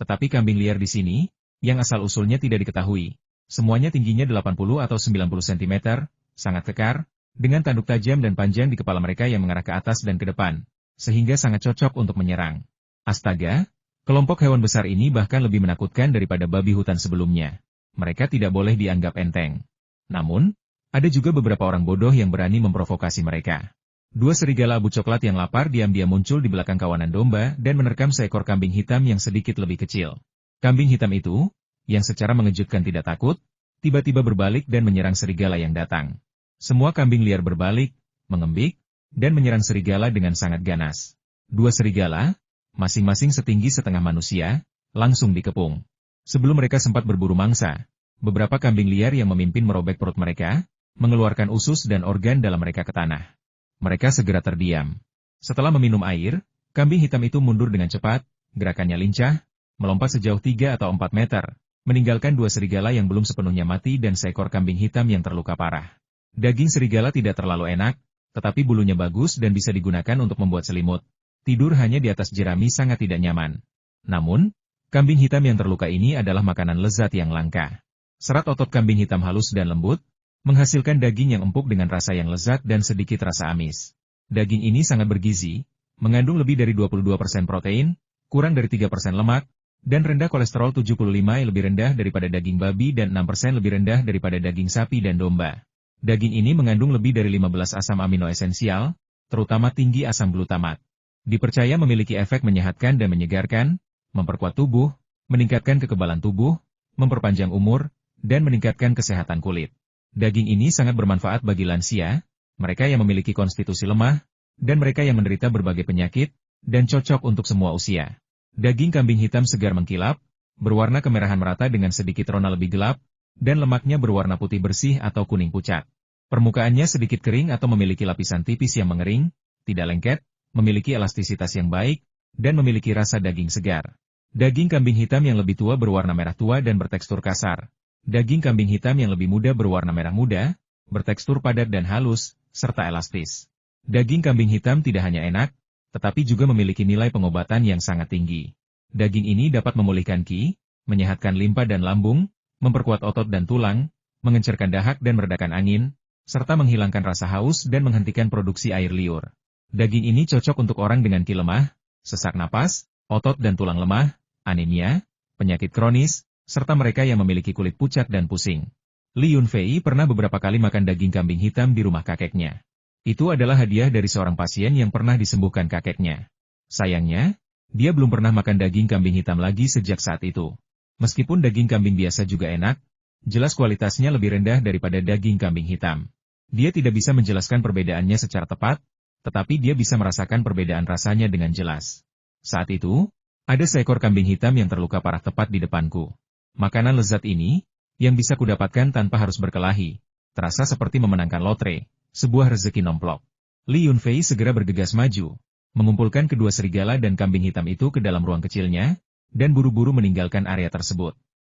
tetapi kambing liar di sini, yang asal-usulnya tidak diketahui, semuanya tingginya 80 atau 90 cm, sangat kekar, dengan tanduk tajam dan panjang di kepala mereka yang mengarah ke atas dan ke depan, sehingga sangat cocok untuk menyerang. Astaga, kelompok hewan besar ini bahkan lebih menakutkan daripada babi hutan sebelumnya. Mereka tidak boleh dianggap enteng. Namun, ada juga beberapa orang bodoh yang berani memprovokasi mereka. 2 serigala abu coklat yang lapar diam-diam muncul di belakang kawanan domba dan menerkam seekor kambing hitam yang sedikit lebih kecil. Kambing hitam itu, yang secara mengejutkan tidak takut, tiba-tiba berbalik dan menyerang serigala yang datang. Semua kambing liar berbalik, mengembik, dan menyerang serigala dengan sangat ganas. 2 serigala, masing-masing setinggi setengah manusia, langsung dikepung. Sebelum mereka sempat berburu mangsa, beberapa kambing liar yang memimpin merobek perut mereka, mengeluarkan usus dan organ dalam mereka ke tanah. Mereka segera terdiam. Setelah meminum air, kambing hitam itu mundur dengan cepat, gerakannya lincah, melompat sejauh 3 atau 4 meter, meninggalkan 2 serigala yang belum sepenuhnya mati dan seekor kambing hitam yang terluka parah. Daging serigala tidak terlalu enak, tetapi bulunya bagus dan bisa digunakan untuk membuat selimut. Tidur hanya di atas jerami sangat tidak nyaman. Namun, kambing hitam yang terluka ini adalah makanan lezat yang langka. Serat otot kambing hitam halus dan lembut, menghasilkan daging yang empuk dengan rasa yang lezat dan sedikit rasa amis. Daging ini sangat bergizi, mengandung lebih dari 22% protein, kurang dari 3% lemak, dan rendah kolesterol 75 yang lebih rendah daripada daging babi dan 6% lebih rendah daripada daging sapi dan domba. Daging ini mengandung lebih dari 15 asam amino esensial, terutama tinggi asam glutamat. Dipercaya memiliki efek menyehatkan dan menyegarkan, memperkuat tubuh, meningkatkan kekebalan tubuh, memperpanjang umur, dan meningkatkan kesehatan kulit. Daging ini sangat bermanfaat bagi lansia, mereka yang memiliki konstitusi lemah, dan mereka yang menderita berbagai penyakit, dan cocok untuk semua usia. Daging kambing hitam segar mengkilap, berwarna kemerahan merata dengan sedikit rona lebih gelap, dan lemaknya berwarna putih bersih atau kuning pucat. Permukaannya sedikit kering atau memiliki lapisan tipis yang mengering, tidak lengket, memiliki elastisitas yang baik, dan memiliki rasa daging segar. Daging kambing hitam yang lebih tua berwarna merah tua dan bertekstur kasar. Daging kambing hitam yang lebih muda berwarna merah muda, bertekstur padat dan halus, serta elastis. Daging kambing hitam tidak hanya enak, tetapi juga memiliki nilai pengobatan yang sangat tinggi. Daging ini dapat memulihkan qi, menyehatkan limpa dan lambung, memperkuat otot dan tulang, mengencerkan dahak dan meredakan angin, serta menghilangkan rasa haus dan menghentikan produksi air liur. Daging ini cocok untuk orang dengan qi lemah, sesak napas, otot dan tulang lemah, anemia, penyakit kronis, serta mereka yang memiliki kulit pucat dan pusing. Li Yunfei pernah beberapa kali makan daging kambing hitam di rumah kakeknya. Itu adalah hadiah dari seorang pasien yang pernah disembuhkan kakeknya. Sayangnya, dia belum pernah makan daging kambing hitam lagi sejak saat itu. Meskipun daging kambing biasa juga enak, jelas kualitasnya lebih rendah daripada daging kambing hitam. Dia tidak bisa menjelaskan perbedaannya secara tepat, tetapi dia bisa merasakan perbedaan rasanya dengan jelas. Saat itu, ada seekor kambing hitam yang terluka parah tepat di depanku. Makanan lezat ini, yang bisa kudapatkan tanpa harus berkelahi. Terasa seperti memenangkan lotre, sebuah rezeki nomplok. Li Yunfei segera bergegas maju, mengumpulkan kedua serigala dan kambing hitam itu ke dalam ruang kecilnya, dan buru-buru meninggalkan area tersebut.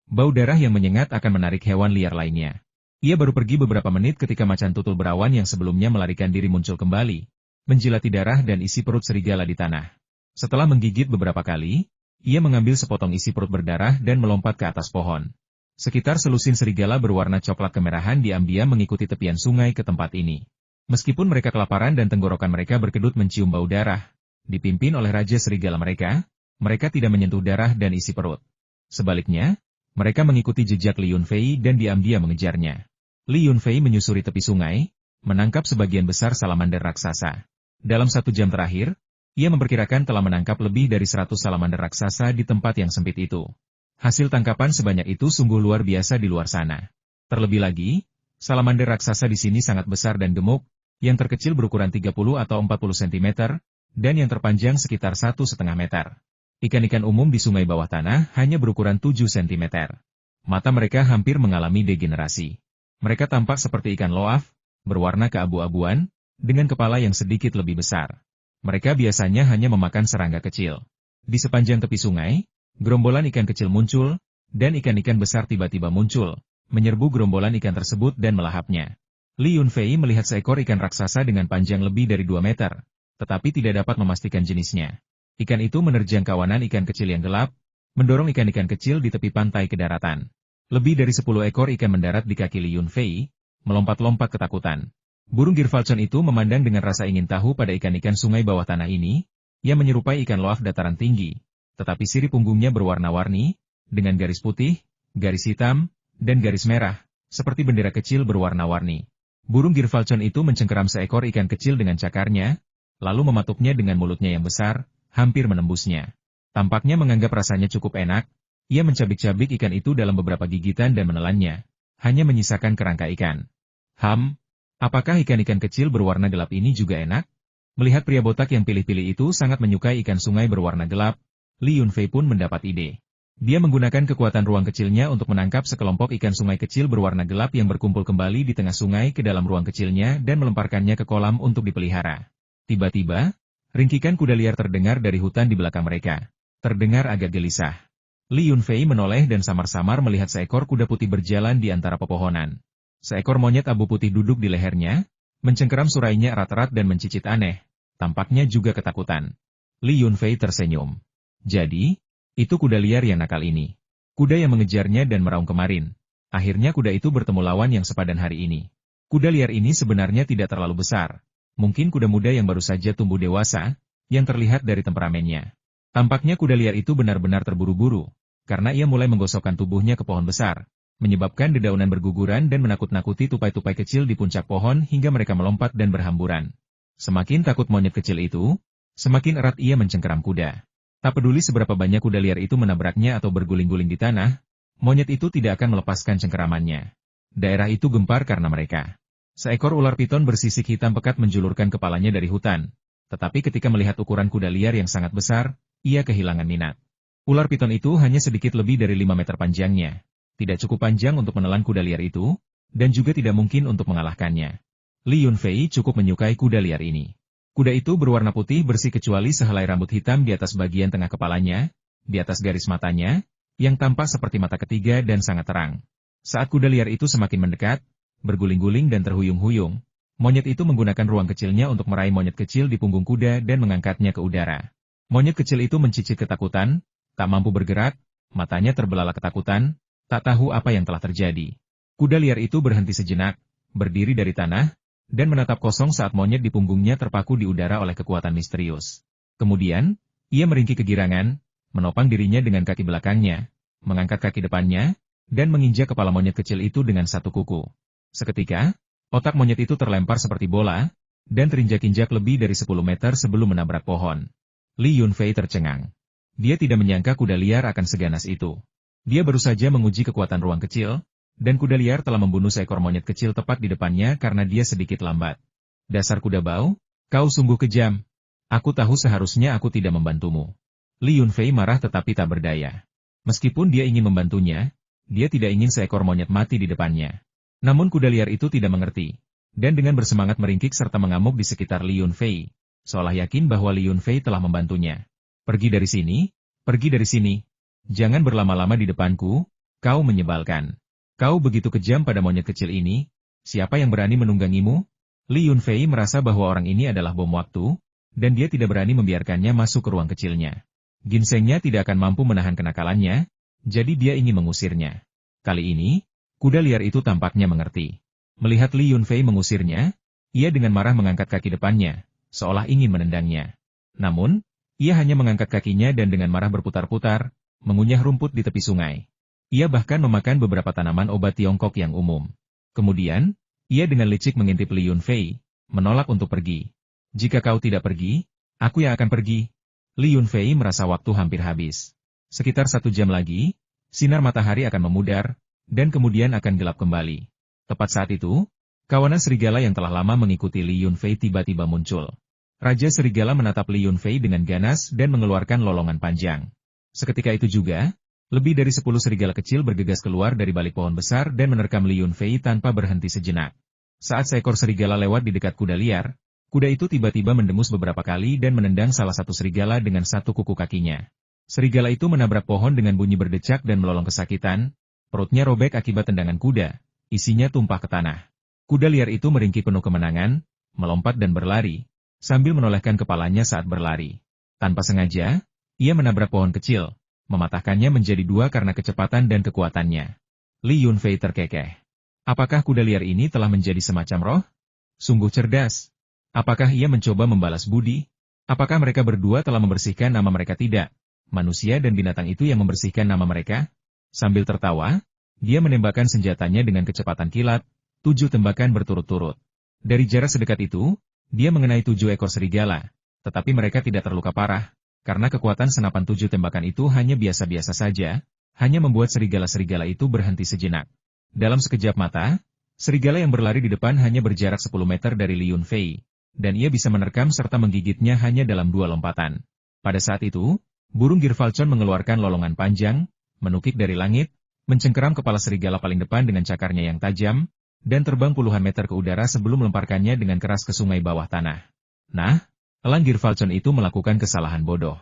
Bau darah yang menyengat akan menarik hewan liar lainnya. Ia baru pergi beberapa menit ketika macan tutul berawan yang sebelumnya melarikan diri muncul kembali, menjilati darah dan isi perut serigala di tanah. Setelah menggigit beberapa kali, ia mengambil sepotong isi perut berdarah dan melompat ke atas pohon. Sekitar selusin serigala berwarna coklat kemerahan diam-diam mengikuti tepian sungai ke tempat ini. Meskipun mereka kelaparan dan tenggorokan mereka berkedut mencium bau darah, dipimpin oleh raja serigala mereka tidak menyentuh darah dan isi perut. Sebaliknya, mereka mengikuti jejak Li Yunfei dan diam-diam mengejarnya. Li Yunfei menyusuri tepi sungai, menangkap sebagian besar salamander raksasa. Dalam 1 jam terakhir, ia memperkirakan telah menangkap lebih dari 100 salamander raksasa di tempat yang sempit itu. Hasil tangkapan sebanyak itu sungguh luar biasa di luar sana. Terlebih lagi, salamander raksasa di sini sangat besar dan gemuk, yang terkecil berukuran 30 atau 40 cm, dan yang terpanjang sekitar 1,5 meter. Ikan-ikan umum di sungai bawah tanah hanya berukuran 7 cm. Mata mereka hampir mengalami degenerasi. Mereka tampak seperti ikan loaf, berwarna keabu-abuan, dengan kepala yang sedikit lebih besar. Mereka biasanya hanya memakan serangga kecil. Di sepanjang tepi sungai, gerombolan ikan kecil muncul, dan ikan-ikan besar tiba-tiba muncul, menyerbu gerombolan ikan tersebut dan melahapnya. Li Yunfei melihat seekor ikan raksasa dengan panjang lebih dari 2 meter, tetapi tidak dapat memastikan jenisnya. Ikan itu menerjang kawanan ikan kecil yang gelap, mendorong ikan-ikan kecil di tepi pantai ke daratan. Lebih dari 10 ekor ikan mendarat di kaki Li Yunfei, melompat-lompat ketakutan. Burung Girfalcon itu memandang dengan rasa ingin tahu pada ikan-ikan sungai bawah tanah ini, yang menyerupai ikan loaf dataran tinggi. Tetapi sirip punggungnya berwarna-warni, dengan garis putih, garis hitam, dan garis merah, seperti bendera kecil berwarna-warni. Burung Girfalcon itu mencengkeram seekor ikan kecil dengan cakarnya, lalu mematuknya dengan mulutnya yang besar, hampir menembusnya. Tampaknya menganggap rasanya cukup enak, ia mencabik-cabik ikan itu dalam beberapa gigitan dan menelannya, hanya menyisakan kerangka ikan. Apakah ikan-ikan kecil berwarna gelap ini juga enak? Melihat pria botak yang pilih-pilih itu sangat menyukai ikan sungai berwarna gelap, Li Yunfei pun mendapat ide. Dia menggunakan kekuatan ruang kecilnya untuk menangkap sekelompok ikan sungai kecil berwarna gelap yang berkumpul kembali di tengah sungai ke dalam ruang kecilnya dan melemparkannya ke kolam untuk dipelihara. Tiba-tiba, ringkikan kuda liar terdengar dari hutan di belakang mereka. Terdengar agak gelisah. Li Yunfei menoleh dan samar-samar melihat seekor kuda putih berjalan di antara pepohonan. Seekor monyet abu putih duduk di lehernya, mencengkeram surainya erat-erat dan mencicit aneh. Tampaknya juga ketakutan. Li Yunfei tersenyum. Jadi, itu kuda liar yang nakal ini. Kuda yang mengejarnya dan meraung kemarin. Akhirnya kuda itu bertemu lawan yang sepadan hari ini. Kuda liar ini sebenarnya tidak terlalu besar. Mungkin kuda muda yang baru saja tumbuh dewasa, yang terlihat dari temperamennya. Tampaknya kuda liar itu benar-benar terburu-buru, karena ia mulai menggosokkan tubuhnya ke pohon besar, menyebabkan dedaunan berguguran dan menakut-nakuti tupai-tupai kecil di puncak pohon hingga mereka melompat dan berhamburan. Semakin takut monyet kecil itu, semakin erat ia mencengkeram kuda. Tak peduli seberapa banyak kuda liar itu menabraknya atau berguling-guling di tanah, monyet itu tidak akan melepaskan cengkeramannya. Daerah itu gempar karena mereka. Seekor ular piton bersisik hitam pekat menjulurkan kepalanya dari hutan. Tetapi ketika melihat ukuran kuda liar yang sangat besar, ia kehilangan minat. Ular piton itu hanya sedikit lebih dari 5 meter panjangnya. Tidak cukup panjang untuk menelan kuda liar itu, dan juga tidak mungkin untuk mengalahkannya. Li Yunfei cukup menyukai kuda liar ini. Kuda itu berwarna putih bersih kecuali sehelai rambut hitam di atas bagian tengah kepalanya, di atas garis matanya, yang tampak seperti mata ketiga dan sangat terang. Saat kuda liar itu semakin mendekat, berguling-guling dan terhuyung-huyung, monyet itu menggunakan ruang kecilnya untuk meraih monyet kecil di punggung kuda dan mengangkatnya ke udara. Monyet kecil itu mencicit ketakutan, tak mampu bergerak, matanya terbelalak ketakutan, tak tahu apa yang telah terjadi. Kuda liar itu berhenti sejenak, berdiri dari tanah, dan menatap kosong saat monyet di punggungnya terpaku di udara oleh kekuatan misterius. Kemudian, ia meringkik kegirangan, menopang dirinya dengan kaki belakangnya, mengangkat kaki depannya, dan menginjak kepala monyet kecil itu dengan satu kuku. Seketika, otak monyet itu terlempar seperti bola, dan terinjak-injak lebih dari 10 meter sebelum menabrak pohon. Li Yunfei tercengang. Dia tidak menyangka kuda liar akan seganas itu. Dia baru saja menguji kekuatan ruang kecil, dan kuda liar telah membunuh seekor monyet kecil tepat di depannya karena dia sedikit lambat. Dasar kuda bau, kau sungguh kejam. Aku tahu seharusnya aku tidak membantumu. Li Yunfei marah tetapi tak berdaya. Meskipun dia ingin membantunya, Dia tidak ingin seekor monyet mati di depannya. Namun kuda liar itu tidak mengerti. Dan dengan bersemangat meringkik serta mengamuk di sekitar Li Yunfei, seolah yakin bahwa Li Yunfei telah membantunya. Pergi dari sini, pergi dari sini. Jangan berlama-lama di depanku, kau menyebalkan. Kau begitu kejam pada monyet kecil ini, siapa yang berani menunggangimu? Li Yunfei merasa bahwa orang ini adalah bom waktu, dan dia tidak berani membiarkannya masuk ke ruang kecilnya. Ginsengnya tidak akan mampu menahan kenakalannya, jadi dia ingin mengusirnya. Kali ini, kuda liar itu tampaknya mengerti. Melihat Li Yunfei mengusirnya, ia dengan marah mengangkat kaki depannya, seolah ingin menendangnya. Namun, ia hanya mengangkat kakinya dan dengan marah berputar-putar, mengunyah rumput di tepi sungai. Ia bahkan memakan beberapa tanaman obat Tiongkok yang umum. Kemudian, ia dengan licik mengintip Li Yunfei, menolak untuk pergi. Jika kau tidak pergi, aku yang akan pergi. Li Yunfei merasa waktu hampir habis. Sekitar 1 jam lagi, sinar matahari akan memudar, dan kemudian akan gelap kembali. Tepat saat itu, kawanan serigala yang telah lama mengikuti Li Yunfei tiba-tiba muncul. Raja serigala menatap Li Yunfei dengan ganas dan mengeluarkan lolongan panjang. Seketika itu juga, lebih dari 10 serigala kecil bergegas keluar dari balik pohon besar dan menerkam Li Yunfei tanpa berhenti sejenak. Saat seekor serigala lewat di dekat kuda liar, kuda itu tiba-tiba mendengus beberapa kali dan menendang salah satu serigala dengan satu kuku kakinya. Serigala itu menabrak pohon dengan bunyi berdecak dan melolong kesakitan, perutnya robek akibat tendangan kuda, isinya tumpah ke tanah. Kuda liar itu meringkik penuh kemenangan, melompat dan berlari, sambil menolehkan kepalanya saat berlari. Tanpa sengaja, ia menabrak pohon kecil, mematahkannya menjadi 2 karena kecepatan dan kekuatannya. Li Yunfei terkekeh. Apakah kuda liar ini telah menjadi semacam roh? Sungguh cerdas. Apakah ia mencoba membalas budi? Apakah mereka berdua telah membersihkan nama mereka? Tidak. Manusia dan binatang itu yang membersihkan nama mereka? Sambil tertawa, dia menembakkan senjatanya dengan kecepatan kilat, 7 tembakan berturut-turut. Dari jarak sedekat itu, dia mengenai 7 ekor serigala, tetapi mereka tidak terluka parah, karena kekuatan senapan 7 tembakan itu hanya biasa-biasa saja, hanya membuat serigala-serigala itu berhenti sejenak. Dalam sekejap mata, serigala yang berlari di depan hanya berjarak 10 meter dari Li Yunfei, dan ia bisa menerkam serta menggigitnya hanya dalam 2 lompatan. Pada saat itu, burung Girfalcon mengeluarkan lolongan panjang, menukik dari langit, mencengkeram kepala serigala paling depan dengan cakarnya yang tajam, dan terbang puluhan meter ke udara sebelum melemparkannya dengan keras ke sungai bawah tanah. Nah, elang Girfalcon itu melakukan kesalahan bodoh.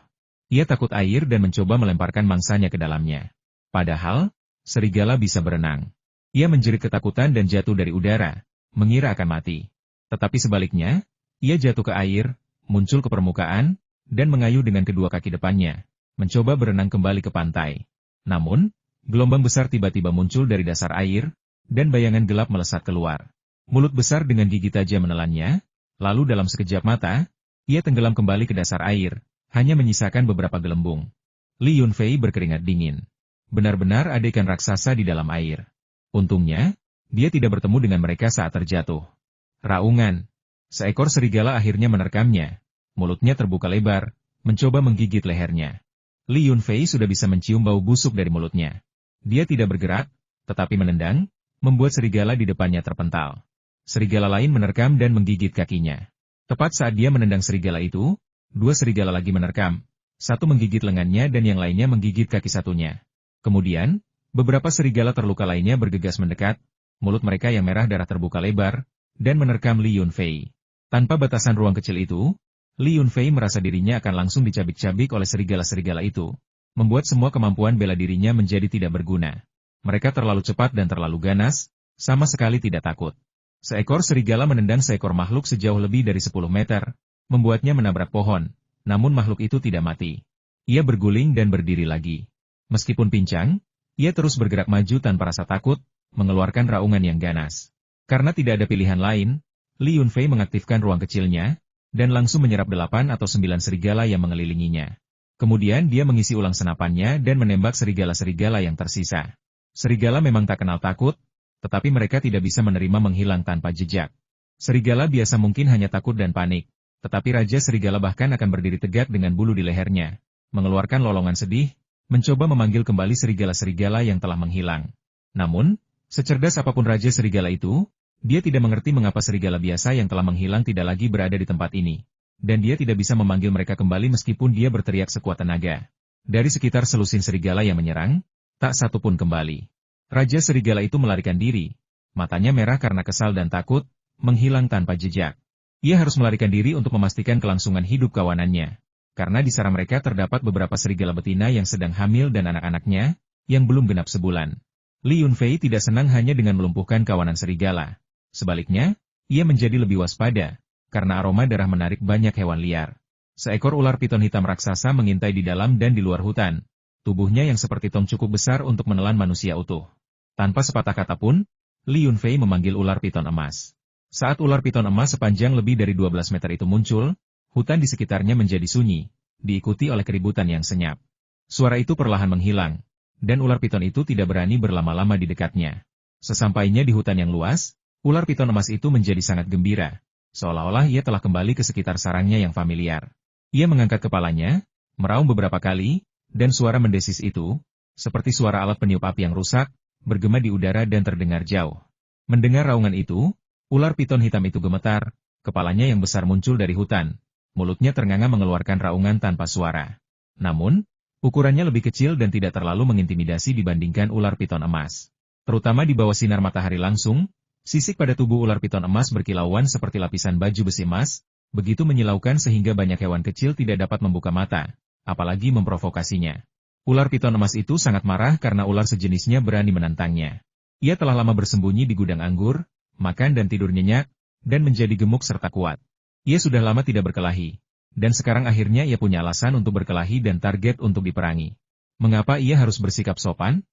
Ia takut air dan mencoba melemparkan mangsanya ke dalamnya. Padahal, serigala bisa berenang. Ia menjerit ketakutan dan jatuh dari udara, mengira akan mati. Tetapi sebaliknya, ia jatuh ke air, muncul ke permukaan, dan mengayuh dengan kedua kaki depannya, mencoba berenang kembali ke pantai. Namun, gelombang besar tiba-tiba muncul dari dasar air, dan bayangan gelap melesat keluar. Mulut besar dengan gigi tajam menelannya, lalu dalam sekejap mata, ia tenggelam kembali ke dasar air, hanya menyisakan beberapa gelembung. Li Yunfei berkeringat dingin. Benar-benar ada ikan raksasa di dalam air. Untungnya, dia tidak bertemu dengan mereka saat terjatuh. Raungan. Seekor serigala akhirnya menerkamnya. Mulutnya terbuka lebar, mencoba menggigit lehernya. Li Yunfei sudah bisa mencium bau busuk dari mulutnya. Dia tidak bergerak, tetapi menendang, membuat serigala di depannya terpental. Serigala lain menerkam dan menggigit kakinya. Tepat saat dia menendang serigala itu, 2 serigala lagi menerkam. Satu menggigit lengannya dan yang lainnya menggigit kaki satunya. Kemudian, beberapa serigala terluka lainnya bergegas mendekat, mulut mereka yang merah darah terbuka lebar, dan menerkam Li Yunfei. Tanpa batasan ruang kecil itu, Li Yunfei merasa dirinya akan langsung dicabik-cabik oleh serigala-serigala itu, membuat semua kemampuan bela dirinya menjadi tidak berguna. Mereka terlalu cepat dan terlalu ganas, sama sekali tidak takut. Seekor serigala menendang seekor makhluk sejauh lebih dari 10 meter, membuatnya menabrak pohon, namun makhluk itu tidak mati. Ia berguling dan berdiri lagi. Meskipun pincang, ia terus bergerak maju tanpa rasa takut, mengeluarkan raungan yang ganas. Karena tidak ada pilihan lain, Li Yunfei mengaktifkan ruang kecilnya, dan langsung menyerap 8 atau 9 serigala yang mengelilinginya. Kemudian dia mengisi ulang senapannya dan menembak serigala-serigala yang tersisa. Serigala memang tak kenal takut, tetapi mereka tidak bisa menerima menghilang tanpa jejak. Serigala biasa mungkin hanya takut dan panik, tetapi Raja Serigala bahkan akan berdiri tegak dengan bulu di lehernya, mengeluarkan lolongan sedih, mencoba memanggil kembali serigala-serigala yang telah menghilang. Namun, secerdas apapun Raja Serigala itu, dia tidak mengerti mengapa serigala biasa yang telah menghilang tidak lagi berada di tempat ini. Dan dia tidak bisa memanggil mereka kembali meskipun dia berteriak sekuat tenaga. Dari sekitar selusin serigala yang menyerang, tak satu pun kembali. Raja serigala itu melarikan diri. Matanya merah karena kesal dan takut, menghilang tanpa jejak. Ia harus melarikan diri untuk memastikan kelangsungan hidup kawanannya. Karena di sarang mereka terdapat beberapa serigala betina yang sedang hamil dan anak-anaknya, yang belum genap sebulan. Li Yunfei tidak senang hanya dengan melumpuhkan kawanan serigala. Sebaliknya, ia menjadi lebih waspada, karena aroma darah menarik banyak hewan liar. Seekor ular piton hitam raksasa mengintai di dalam dan di luar hutan. Tubuhnya yang seperti tong cukup besar untuk menelan manusia utuh. Tanpa sepatah kata pun, Li Yunfei memanggil ular piton emas. Saat ular piton emas sepanjang lebih dari 12 meter itu muncul, hutan di sekitarnya menjadi sunyi, diikuti oleh keributan yang senyap. Suara itu perlahan menghilang, dan ular piton itu tidak berani berlama-lama di dekatnya. Sesampainya di hutan yang luas, ular piton emas itu menjadi sangat gembira, seolah-olah ia telah kembali ke sekitar sarangnya yang familiar. Ia mengangkat kepalanya, meraung beberapa kali, dan suara mendesis itu, seperti suara alat peniup api yang rusak, bergema di udara dan terdengar jauh. Mendengar raungan itu, ular piton hitam itu gemetar, kepalanya yang besar muncul dari hutan. Mulutnya ternganga mengeluarkan raungan tanpa suara. Namun, ukurannya lebih kecil dan tidak terlalu mengintimidasi dibandingkan ular piton emas. Terutama di bawah sinar matahari langsung, sisik pada tubuh ular piton emas berkilauan seperti lapisan baju besi emas, begitu menyilaukan sehingga banyak hewan kecil tidak dapat membuka mata, apalagi memprovokasinya. Ular piton emas itu sangat marah karena ular sejenisnya berani menantangnya. Ia telah lama bersembunyi di gudang anggur, makan dan tidur nyenyak, dan menjadi gemuk serta kuat. Ia sudah lama tidak berkelahi, dan sekarang akhirnya ia punya alasan untuk berkelahi dan target untuk diperangi. Mengapa ia harus bersikap sopan?